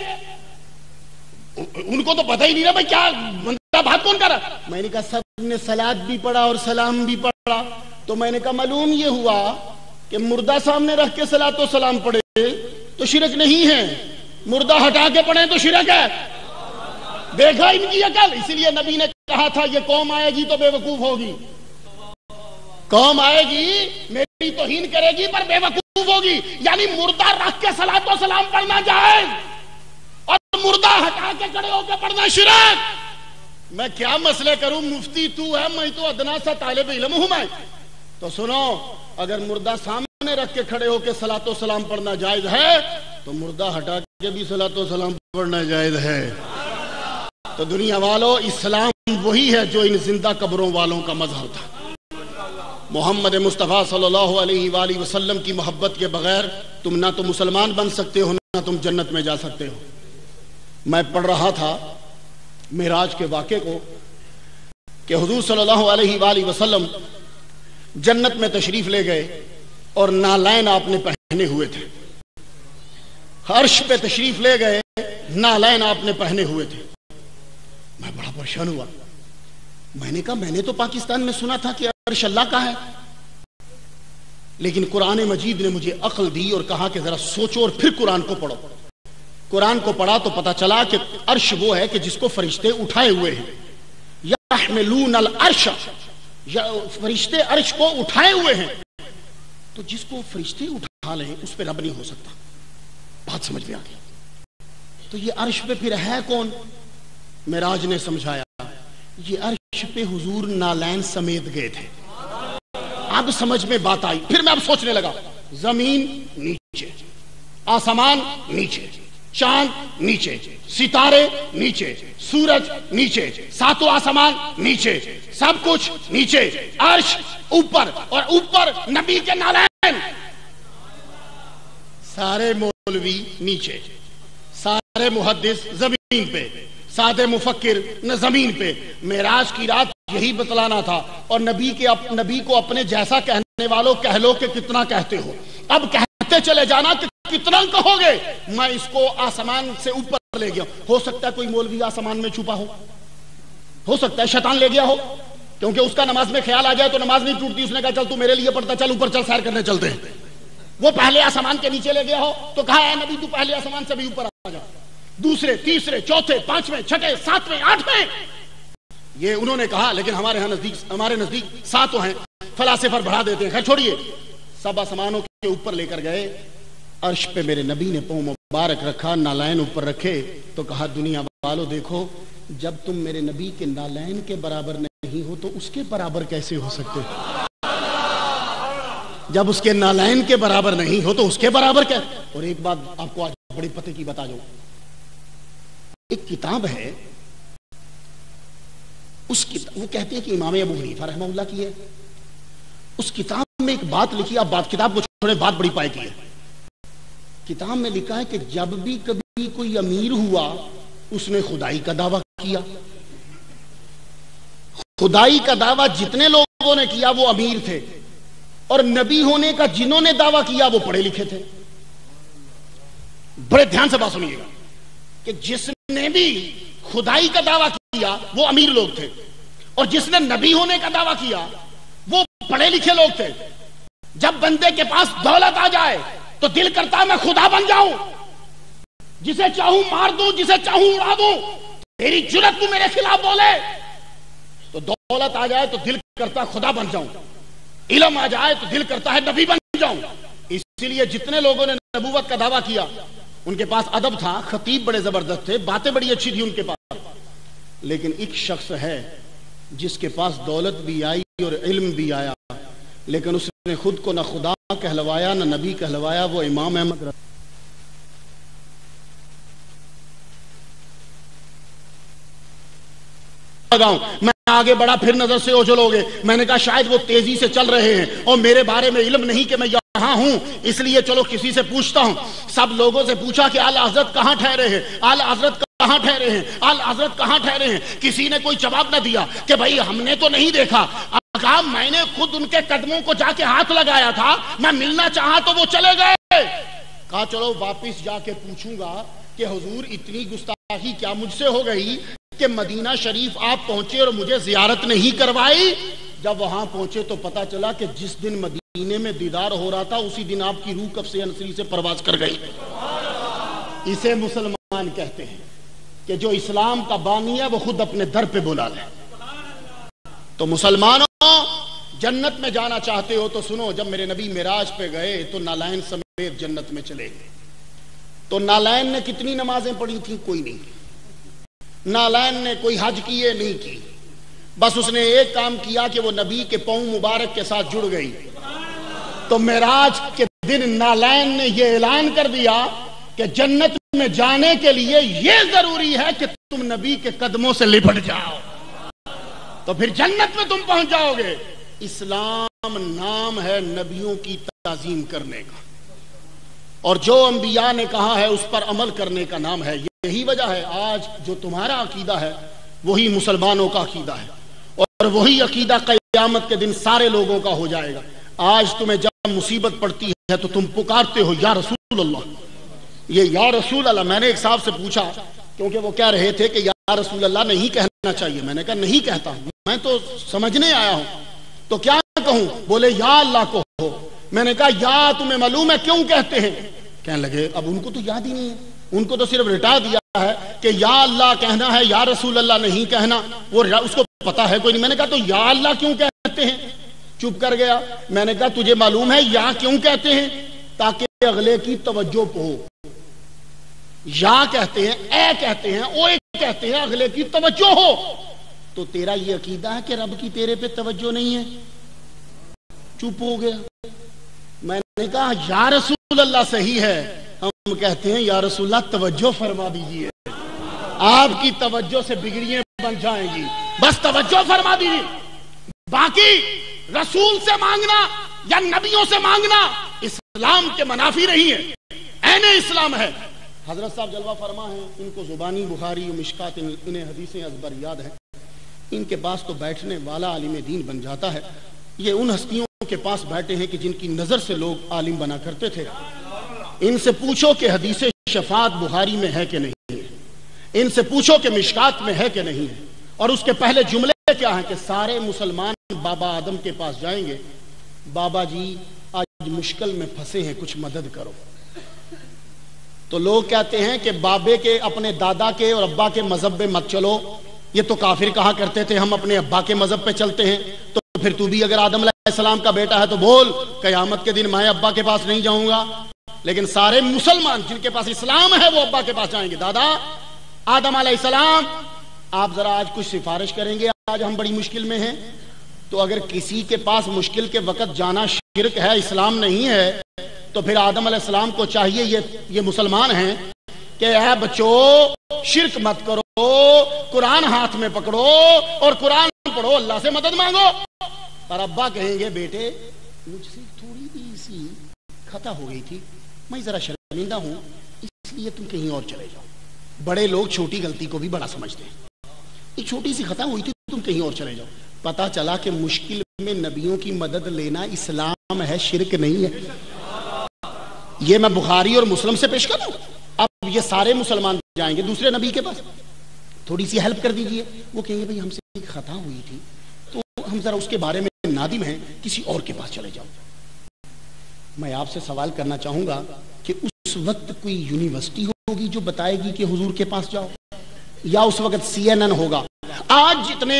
[SPEAKER 2] ان کو تو پتہ ہی نہیں رہا بھائی کیا بندہ بات کون کر رہا۔ میں نے کہا سب نے صلات بھی پڑھا اور سلام بھی پڑھا، تو میں نے کہا معلوم یہ ہوا کہ مردہ سامنے رکھ کے صلات و سلام پڑھے تو شرک نہیں ہے، مردہ ہٹا کے پڑھیں تو شرک ہے۔ دیکھا ان کی عقل؟ اسی لیے نبی نے کہا تھا یہ قوم آئے گی تو بے وقوف ہوگی، قوم آئے گی میری توہین کرے گی پر بے وقوف ہوگی، یعنی مردہ رکھ کے صلات و سلام پڑھنا جائز اور مردہ ہٹا کے کھڑے ہو کے پڑھنا شرک۔ میں کیا مسئلے کروں؟ مفتی تو ہے، میں تو ادنا سا طالب علم ہوں۔ میں تو سنو، اگر مردہ سامنے رکھ کے کھڑے ہو کے صلات و سلام پڑھنا جائز ہے تو مردہ ہٹا کے بھی صلات و سلام پڑھنا جائز ہے۔ تو دنیا والوں، اسلام وہی ہے جو ان زندہ قبروں والوں کا مذہب تھا۔ محمد مصطفیٰ صلی اللہ علیہ وآلہ وسلم کی محبت کے بغیر تم نہ تو مسلمان بن سکتے ہو نہ تم جنت میں جا سکتے ہو۔ میں پڑھ رہا تھا معراج کے واقعے کو کہ حضور صلی اللہ علیہ وآلہ وسلم جنت میں تشریف لے گئے اور نالین آپ نے پہنے ہوئے تھے۔ عرش پہ تشریف لے گئے، نالین آپ نے پہنے ہوئے تھے۔ میں بڑا پریشان ہوا، میں نے کہا میں نے تو پاکستان میں سنا تھا کہ عرش اللہ کا ہے، لیکن قرآن مجید نے مجھے عقل دی اور کہا کہ ذرا سوچو اور پھر قرآن کو پڑھو۔ قرآن کو پڑھا تو پتا چلا کہ عرش وہ ہے کہ جس کو فرشتے اٹھائے ہوئے ہیں، یحملون العرش، فرشتے عرش کو اٹھائے ہوئے ہیں، تو جس کو فرشتے اٹھا لیں اس پہ رب نہیں ہو سکتا۔ بات سمجھ میں آ گئی؟ تو یہ عرش پہ پھر ہے کون؟ معراج نے سمجھایا، یہ عرش پہ حضور نالین سمیت گئے تھے۔ اب سمجھ میں بات آئی، پھر میں اب سوچنے لگا، زمین نیچے، آسمان نیچے، چاند نیچے، ستارے نیچے، سورج نیچے، ساتوں آسمان نیچے، سب کچھ نیچے، عرش اوپر، اور اوپر نبی کے نالین، سارے مولوی نیچے، سارے محدث زمین پہ، سادے مفکر زمین پہ۔ معراج کی رات یہی بتلانا تھا، اور نبی کو اپنے جیسا کہنے والوں کہہ لو کہ کتنا کہتے ہو، اب کہتے چلے جانا کہ کتنا کہو گے، میں اس کو آسمان سے اوپر لے گیا۔ ہو سکتا ہے کوئی مولوی آسمان میں چھپا ہو سکتا ہے شیطان لے گیا ہو، کیونکہ اس کا نماز میں خیال آ جائے تو نماز نہیں ٹوٹتی، اس نے کہا چل تو میرے لیے پڑھتا، چل اوپر چل سیر کرنے چلتے ہیں۔ وہ پہلے آسمان کے نیچے لے گیا ہو تو کہا اے نبی تو پہلے آسمان سے بھی اوپر آ جا، دوسرے، تیسرے، چوتھے، پانچویں، چھٹے، ساتویں، آٹھویں، یہ انہوں نے کہا، لیکن ہمارے نزدیک ساتوں ہیں، فلاسفر بڑھا دیتے ہیں، خیر چھوڑیے۔ سب آسمانوں کے اوپر لے کر گئے، عرش پہ میرے نبی نے پاؤں مبارک رکھا، نالین اوپر رکھے، تو کہا دنیا والوں دیکھو، جب تم میرے نبی کے نالین کے برابر نہیں ہو تو اس کے برابر کیسے ہو سکتے؟ جب اس کے نالین کے برابر نہیں ہو تو اس کے برابر کیا؟ اور ایک بات آپ کو آج بڑی پتے کی بتا جاؤں، ایک کتاب ہے، وہ کہتے ہیں کہ امام ابو حنیفہ رحمہ اللہ کی ہے، اس کتاب میں ایک بات لکھی، آپ کتاب کو چھوڑے، بات بڑی پائے کی ہے۔ کتاب میں لکھا ہے کہ جب بھی کبھی کوئی امیر ہوا اس نے خدائی کا دعویٰ کیا، خدائی کا دعویٰ جتنے لوگوں نے کیا وہ امیر تھے، اور نبی ہونے کا جنہوں نے دعویٰ کیا وہ پڑھے لکھے تھے۔ بڑے دھیان سے بات سنیے گا کہ جس نے بھی خدائی کا دعویٰ کیا وہ امیر لوگ تھے، اور جس نے نبی ہونے کا دعویٰ کیا وہ پڑھے لکھے لوگ تھے۔ جب بندے کے پاس دولت آ جائے تو دل کرتا ہے میں خدا بن جاؤں، جسے چاہوں مار دوں، جسے چاہوں اڑا دوں، تیری جرت تو میرے خلاف بولے۔ تو دولت آ جائے تو دل کرتا ہے خدا بن جاؤں، علم آ جائے تو دل کرتا ہے نبی بن جاؤں۔ اسی لیے جتنے لوگوں نے نبوت کا دعویٰ کیا ان کے پاس ادب تھا، خطیب بڑے زبردست تھے، باتیں بڑی اچھی تھی ان کے پاس، لیکن ایک شخص ہے جس کے پاس دولت بھی آئی اور علم بھی آیا، لیکن اس نے خود کو نہ خدا کہلوایا نہ نبی کہلوایا، وہ امام احمد میں آگے بڑھا، پھر نظر سے اوجھل گے، میں نے کہا شاید وہ تیزی سے چل رہے ہیں اور میرے بارے میں علم نہیں کہ میں یہاں ہوں، اس لیے چلو کسی سے پوچھتا ہوں۔ سب لوگوں سے پوچھا کہ اعلی حضرت کہاں ٹھہرے ہیں، اعلی حضرت کہاں ٹھہرے ہیں، اعلی حضرت کہاں ٹھہرے ہیں، کسی نے کوئی جواب نہ دیا کہ بھائی ہم نے تو نہیں دیکھا۔ کہا میں نے خود ان کے قدموں کو جا کے ہاتھ لگایا تھا، میں ملنا چاہا تو وہ چلے گئے۔ کہا چلو واپس جا کے پوچھوں گا کہ حضور اتنی گستاخی کیا مجھ سے ہو گئی کہ مدینہ شریف آپ پہنچے اور مجھے زیارت نہیں کروائی۔ جب وہاں پہنچے تو پتا چلا کہ جس دن مدینے میں دیدار ہو رہا تھا اسی دن آپ کی روح کفس انصری سے پرواز کر گئی۔ اسے مسلمان کہتے ہیں کہ جو اسلام کا بانی ہے وہ خود اپنے در پہ بلا لے۔ تو مسلمانوں جنت میں جانا چاہتے ہو تو سنو، جب میرے نبی معراج پہ گئے تو نالین سمیت جنت میں چلے گئے۔ تو نالین نے کتنی نمازیں پڑھی تھیں؟ کوئی نہیں۔ نالین نے کوئی حج کیے نہیں کی، بس اس نے ایک کام کیا کہ وہ نبی کے پاؤں مبارک کے ساتھ جڑ گئی۔ تو معراج کے دن نالین نے یہ اعلان کر دیا کہ جنت میں جانے کے لیے یہ ضروری ہے کہ تم نبی کے قدموں سے لپٹ جاؤ، تو پھر جنت میں تم پہنچ جاؤ گے۔ اسلام نام ہے نبیوں کی تعظیم کرنے کا، اور جو انبیاء نے کہا ہے اس پر عمل کرنے کا نام ہے۔ یہی وجہ ہے آج جو تمہارا عقیدہ ہے وہی مسلمانوں کا عقیدہ ہے، اور وہی عقیدہ قیامت کے دن سارے لوگوں کا ہو جائے گا۔ آج تمہیں جب مصیبت پڑتی ہے تو تم پکارتے ہو یا رسول اللہ، یہ یا رسول اللہ، میں نے ایک صاحب سے پوچھا کیونکہ وہ کہہ رہے تھے کہ یا رسول اللہ نہیں کہنا چاہیے، میں نے کہا نہیں کہتا، میں تو سمجھنے آیا ہوں، تو کیا کہوں؟ بولے یا اللہ کہو۔ میں نے کہا یا تمہیں معلوم ہے کیوں کہتے ہیں؟ کہنے لگے اب ان کو تو یاد ہی نہیں ہے، ان کو تو صرف رٹا دیا ہے کہ یا اللہ کہنا ہے، یا رسول اللہ نہیں کہنا، وہ اس کو پتا ہے کوئی نہیں۔ میں نے کہا تو یا اللہ کیوں کہتے ہیں؟ چپ کر گیا۔ میں نے کہا تجھے معلوم ہے یا کیوں کہتے ہیں؟ تاکہ اگلے کی توجہ ہو۔ یا کہتے ہیں، اے کہتے ہیں، اوے کہتے ہیں، اگلے کی توجہ ہو۔ تو تیرا یہ عقیدہ ہے کہ رب کی تیرے پہ توجہ نہیں ہے؟ چپ ہو گیا۔ میں نے کہا یا رسول اللہ صحیح ہے، ہم کہتے ہیں یا رسول اللہ توجہ فرما دیجئے، آپ کی توجہ سے بگڑیاں بن جائیں گی، بس توجہ فرما دیجئے۔ باقی رسول سے مانگنا یا نبیوں سے مانگنا اسلام کے منافی نہیں ہے، عین اسلام ہے۔ حضرت صاحب جلوہ فرما ہیں، ان کو زبانی بخاری و مشکات انہیں حدیثیں ازبر یاد ہیں، ان کے پاس تو بیٹھنے والا عالم دین بن جاتا ہے۔ یہ ان ہستیوں کے پاس بیٹھے ہیں کہ جن کی نظر سے لوگ عالم بنا کرتے تھے۔ ان سے پوچھو کہ حدیث شفاعت بخاری میں ہے کہ نہیں ہے، ان سے پوچھو کہ مشکات میں ہے کہ نہیں ہے، اور اس کے پہلے جملے کیا ہیں کہ سارے مسلمان بابا آدم کے پاس جائیں گے، بابا جی آج مشکل میں پھنسے ہیں، کچھ مدد کرو۔ تو لوگ کہتے ہیں کہ بابے کے، اپنے دادا کے اور ابا کے مذہب پہ مت چلو، یہ تو کافر کہا کرتے تھے، ہم اپنے ابا کے مذہب پہ چلتے ہیں، تو پھر تو بھی اگر آدم علیہ السلام کا بیٹا ہے تو بول قیامت کے دن میں ابا کے پاس نہیں جاؤں گا۔ لیکن سارے مسلمان جن کے پاس اسلام ہے وہ ابا کے پاس جائیں گے، دادا آدم علیہ السلام آپ ذرا آج کچھ سفارش کریں گے، آج ہم بڑی مشکل میں ہیں۔ تو اگر کسی کے پاس مشکل کے وقت جانا شرک ہے، اسلام نہیں ہے، تو پھر آدم علیہ السلام کو چاہیے، یہ مسلمان ہیں، کہ اے بچو شرک مت کرو، قرآن ہاتھ میں پکڑو اور قرآن پڑھو، اللہ سے مدد مانگو۔ اور ابا کہیں گے بیٹے مجھ سے تھوڑی بھی سی خطا ہو گئی تھی، میں ذرا شرمندہ ہوں، اس لیے تم کہیں اور چلے جاؤ۔ بڑے لوگ چھوٹی غلطی کو بھی بڑا سمجھتے ہیں، ایک چھوٹی سی خطا ہوئی تھی تم کہیں اور چلے جاؤ۔ پتا چلا کہ مشکل میں نبیوں کی مدد لینا اسلام ہے، شرک نہیں ہے۔ یہ میں بخاری اور مسلم سے پیش کروں۔ اب یہ سارے مسلمان جائیں گے دوسرے نبی کے پاس، تھوڑی سی ہیلپ کر دیجئے، وہ کہیں گے بھئی ہم سے ایک خطا ہوئی تھی تو ہم ذرا اس کے بارے میں نادم ہیں، کسی اور کے پاس چلے جاؤ۔ میں آپ سے سوال کرنا چاہوں گا کہ اس وقت کوئی یونیورسٹی ہوگی جو بتائے گی کہ حضور کے پاس جاؤ، یا اس وقت CNN ہوگا؟ آج جتنے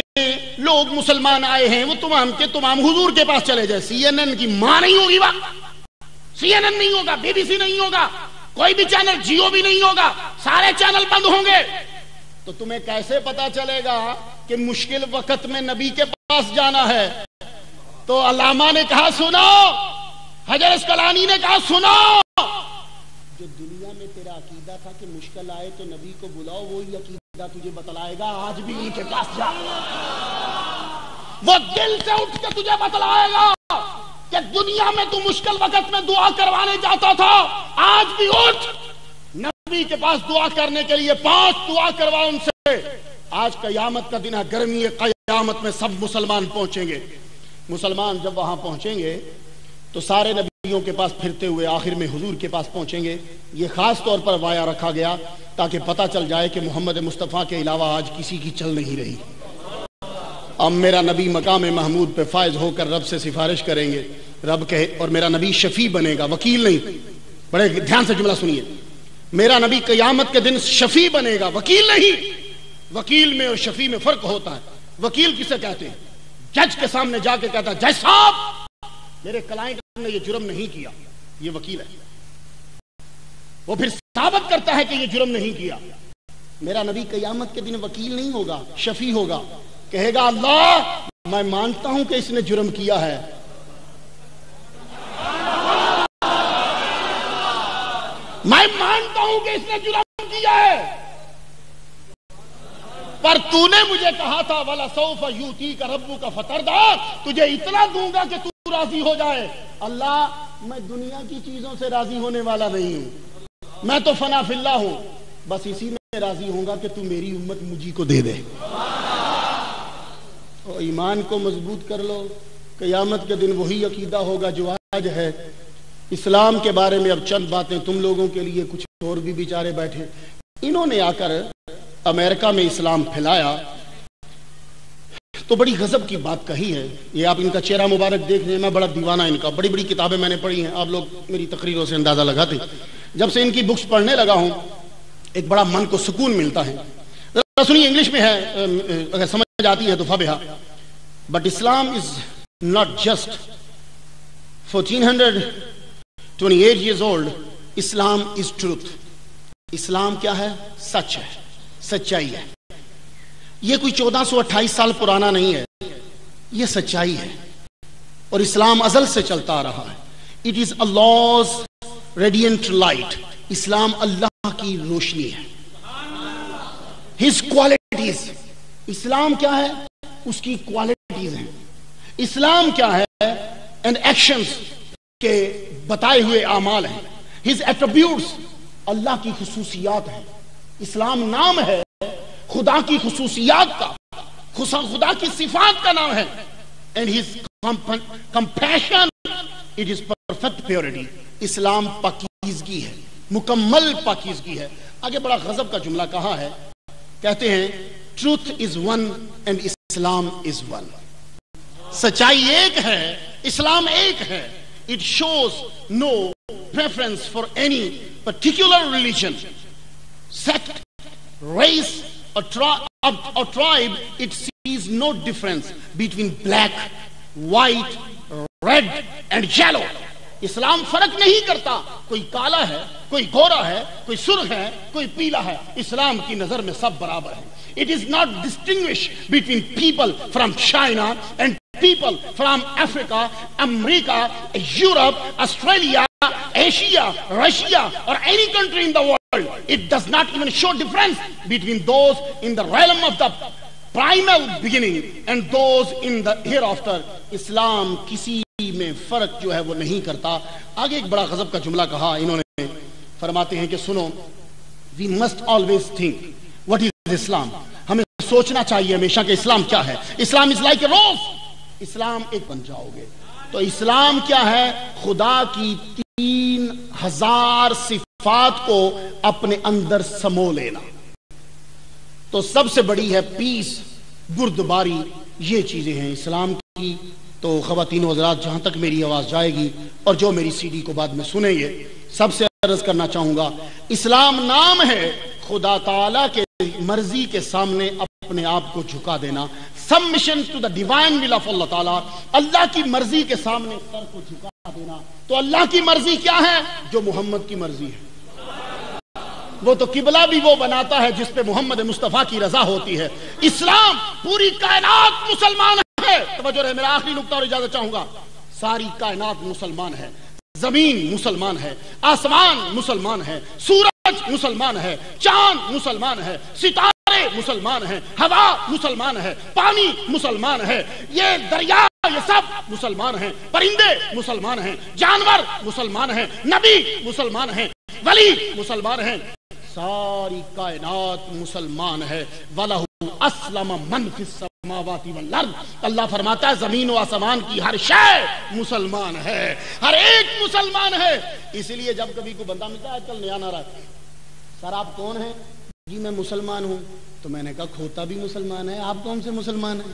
[SPEAKER 2] لوگ مسلمان آئے ہیں وہ تمام کے تمام حضور کے پاس چلے جائے، CNN کی ماں نہیں ہوگی، CNN نہیں ہوگا، BBC نہیں ہوگا، کوئی بھی چینل، جیو بھی نہیں ہوگا، سارے چینل بند ہوں گے۔ تو تمہیں کیسے پتا چلے گا کہ مشکل وقت میں نبی کے پاس جانا ہے؟ تو علامہ نے کہا سنو، حجر اسقلانی نے کہا سنو، جو دنیا میں تیرا عقیدہ تھا کہ مشکل آئے تو نبی کو بلاؤ، وہی عقیدہ تجھے بتلائے گا آج بھی ان کے پاس جا۔ وہ دل سے اٹھ کے تجھے بتلائے گا کہ دنیا میں تو مشکل وقت میں دعا کروانے جاتا تھا، آج بھی اٹھ نبی کے پاس دعا کرنے کے لیے 5 دعا کروا ان سے۔ آج قیامت کا دن ہے، گرمی قیامت میں سب مسلمان پہنچیں گے۔ مسلمان جب وہاں پہنچیں گے تو سارے نبیوں کے پاس پھرتے ہوئے آخر میں حضور کے پاس پہنچیں گے۔ یہ خاص طور پر وایا رکھا گیا تاکہ پتہ چل جائے کہ محمد مصطفیٰ کے علاوہ آج کسی کی چل نہیں رہی۔ اب میرا نبی مقام محمود پہ فائز ہو کر رب سے سفارش کریں گے، رب کہے، اور میرا نبی شفیع بنے گا، وکیل نہیں۔ بڑے دھیان سے جملہ سنیے، میرا نبی قیامت کے دن شفیع بنے گا، وکیل نہیں۔ وکیل میں اور شفیع میں فرق ہوتا ہے۔ وکیل کسے کہتے ہیں؟ جج کے سامنے جا کے کہتا ہے جج صاحب میرے کلائنٹ نے یہ جرم نہیں کیا، یہ وکیل ہے، وہ پھر ثابت کرتا ہے کہ یہ جرم نہیں کیا۔ میرا نبی قیامت کے دن وکیل نہیں ہوگا، شفیع ہوگا، کہے گا اللہ میں مانتا ہوں کہ اس نے جرم کیا ہے، میں مانتا ہوں کہ اس نے جرم کیا ہے، پر تو نے مجھے کہا تھا وَلَسَوْفَ يُؤْتِيكَ رَبُّكَ فَتَرْضَىٰ، تجھے اتنا دوں گا کہ تو راضی ہو جائے۔ اللہ میں دنیا کی چیزوں سے راضی ہونے والا نہیں ہوں، میں تو فنا فی اللہ ہوں، بس اسی میں راضی ہوں گا کہ تو میری امت مجھی کو دے دے۔ اور ایمان کو مضبوط کر لو، قیامت کے دن وہی عقیدہ ہوگا جو آج ہے۔ اسلام کے بارے میں اب چند باتیں تم لوگوں کے لیے کچھ چور بھی بیچارے بیٹھے. انہوں نے آ کر امریکہ میں اسلام پھیلایا تو بڑی غضب کی بات کہی ہے. یہ آپ ان کا چہرہ مبارک دیکھ لیں, میں بڑا دیوانہ ان کا, بڑی بڑی کتابیں میں نے پڑھی ہیں, آپ لوگ میری تقریروں سے اندازہ لگاتے. جب سے ان کی بکس پڑھنے لگا ہوں ایک بڑا من کو سکون ملتا ہے. سنیے, انگلش میں ہے, اگر سمجھ آتی ہے تو فبہا. But Islam is not just 1428 years old. Islam is truth. اسلام کیا ہے؟ سچ ہے, سچائی ہے. یہ کوئی 1428 سال پرانا نہیں ہے, یہ سچائی ہے, اور اسلام ازل سے چلتا آ رہا ہے. It is Allah's radiant light. اسلام اللہ کی روشنی ہے. His qualities. اسلام کیا ہے؟ اس کی کوالٹیز ہیں. اسلام کیا ہے؟ and actions کے بتائے ہوئے اعمال ہیں. his attributes, اللہ کی خصوصیات ہیں. اسلام نام ہے خدا کی خصوصیات کا, خدا کی صفات کا نام ہے. and his compassion, it is perfect purity. اسلام پاکیزگی ہے, مکمل پاکیزگی ہے. آگے بڑا غضب کا جملہ کہا ہے, کہتے ہیں truth is one and Islam is one. سچائی ایک ہے, اسلام ایک ہے. It shows no preference for any particular religion, sect, race or tribe. It sees no difference between black, white, red and yellow. اسلام فرق نہیں کرتا, کوئی کالا ہے, کوئی گورا ہے, کوئی سرخ ہے, کوئی پیلا ہے. اسلام کی نظر میں سب برابر ہیں. It is not distinguished between people from China and people from Africa, America, Europe, Australia, Asia, Russia or any country in the world. It does not even show difference between those in the realm of the primal beginning and those in the hereafter. اسلام کسی میں فرق جو ہے وہ نہیں کرتا. آگے ایک بڑا غضب کا جملہ کہا انہوں نے, فرماتے ہیں کہ سنو, we must always think what is اسلام. ہمیں سوچنا چاہیے ہمیشہ کہ اسلام کیا ہے. اسلام is like a rose. اسلام ایک بن جاؤ گے. تو اسلام کیا ہے؟ خدا کی 3000 صفات کو اپنے اندر سمو لینا. تو سب سے بڑی ہے پیس, بردباری, یہ چیزیں ہیں اسلام کی. تو خواتین و حضرات, جہاں تک میری آواز جائے گی اور جو میری سی ڈی کو بعد میں سنیں گے, سب سے عرض کرنا چاہوں گا, اسلام نام ہے خدا تعالیٰ کے مرضی کے سامنے اپنے آپ کو جھکا دینا. Submission to the divine will of اللہ تعالیٰ, اللہ کی مرضی کے سامنے سر کو جھکا دینا. تو اللہ کی مرضی کیا ہے؟ جو محمد کی مرضی ہے. وہ تو قبلہ بھی وہ بناتا ہے جس پہ محمد مصطفیٰ کی رضا ہوتی ہے. اسلام پوری کائنات مسلمان ہے. توجہ رہے, میرا آخری نقطہ اور اجازت چاہوں گا. ساری کائنات مسلمان ہے. زمین مسلمان ہے, آسمان مسلمان ہے, سورج مسلمان ہے, چاند مسلمان ہے, ستارے مسلمان ہیں, ہوا مسلمان ہے, پانی مسلمان ہے, یہ دریا یہ سب مسلمان ہیں, پرندے مسلمان ہیں, جانور مسلمان ہیں, نبی مسلمان ہیں, ولی مسلمان ہیں. ساری کائنات مسلمان ہے. وَلَهُ أَسْلَمَ مَنْ فِي السَّمَاوَاتِ وَالْأَرْضِ. اللہ فرماتا ہے زمین و آسمان کی ہر شے مسلمان ہے, ہر ایک مسلمان ہے. اسی لیے جب کبھی کوئی بندہ ملتا ہے, آج کل نیا نعرہ, سر آپ کون ہیں؟ جی میں مسلمان ہوں. تو میں نے کہا کھوتا بھی مسلمان ہے, آپ کون سے مسلمان ہیں؟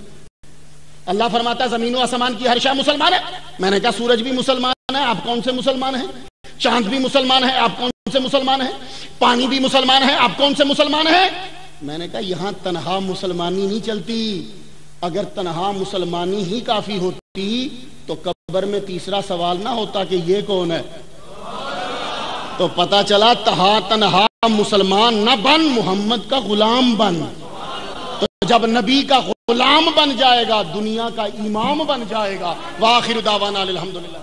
[SPEAKER 2] اللہ فرماتا ہے زمین و آسمان کی ہر شے مسلمان ہے. میں نے کہا سورج بھی مسلمان ہے, آپ کون سے مسلمان ہیں؟ چاند بھی مسلمان ہے, آپ کون سے مسلمان ہیں؟ پانی بھی مسلمان ہے, آپ کون سے مسلمان ہیں؟ میں نے کہا یہاں تنہا مسلمانی نہیں چلتی. اگر تنہا مسلمانی ہی کافی ہوتی تو قبر میں تیسرا سوال نہ ہوتا کہ یہ کون ہے. تو پتا چلا تنہا مسلمان نہ بن, محمد کا غلام بن. تو جب نبی کا غلام بن جائے گا, دنیا کا امام بن جائے گا. وآخر دعوانا الحمدللہ.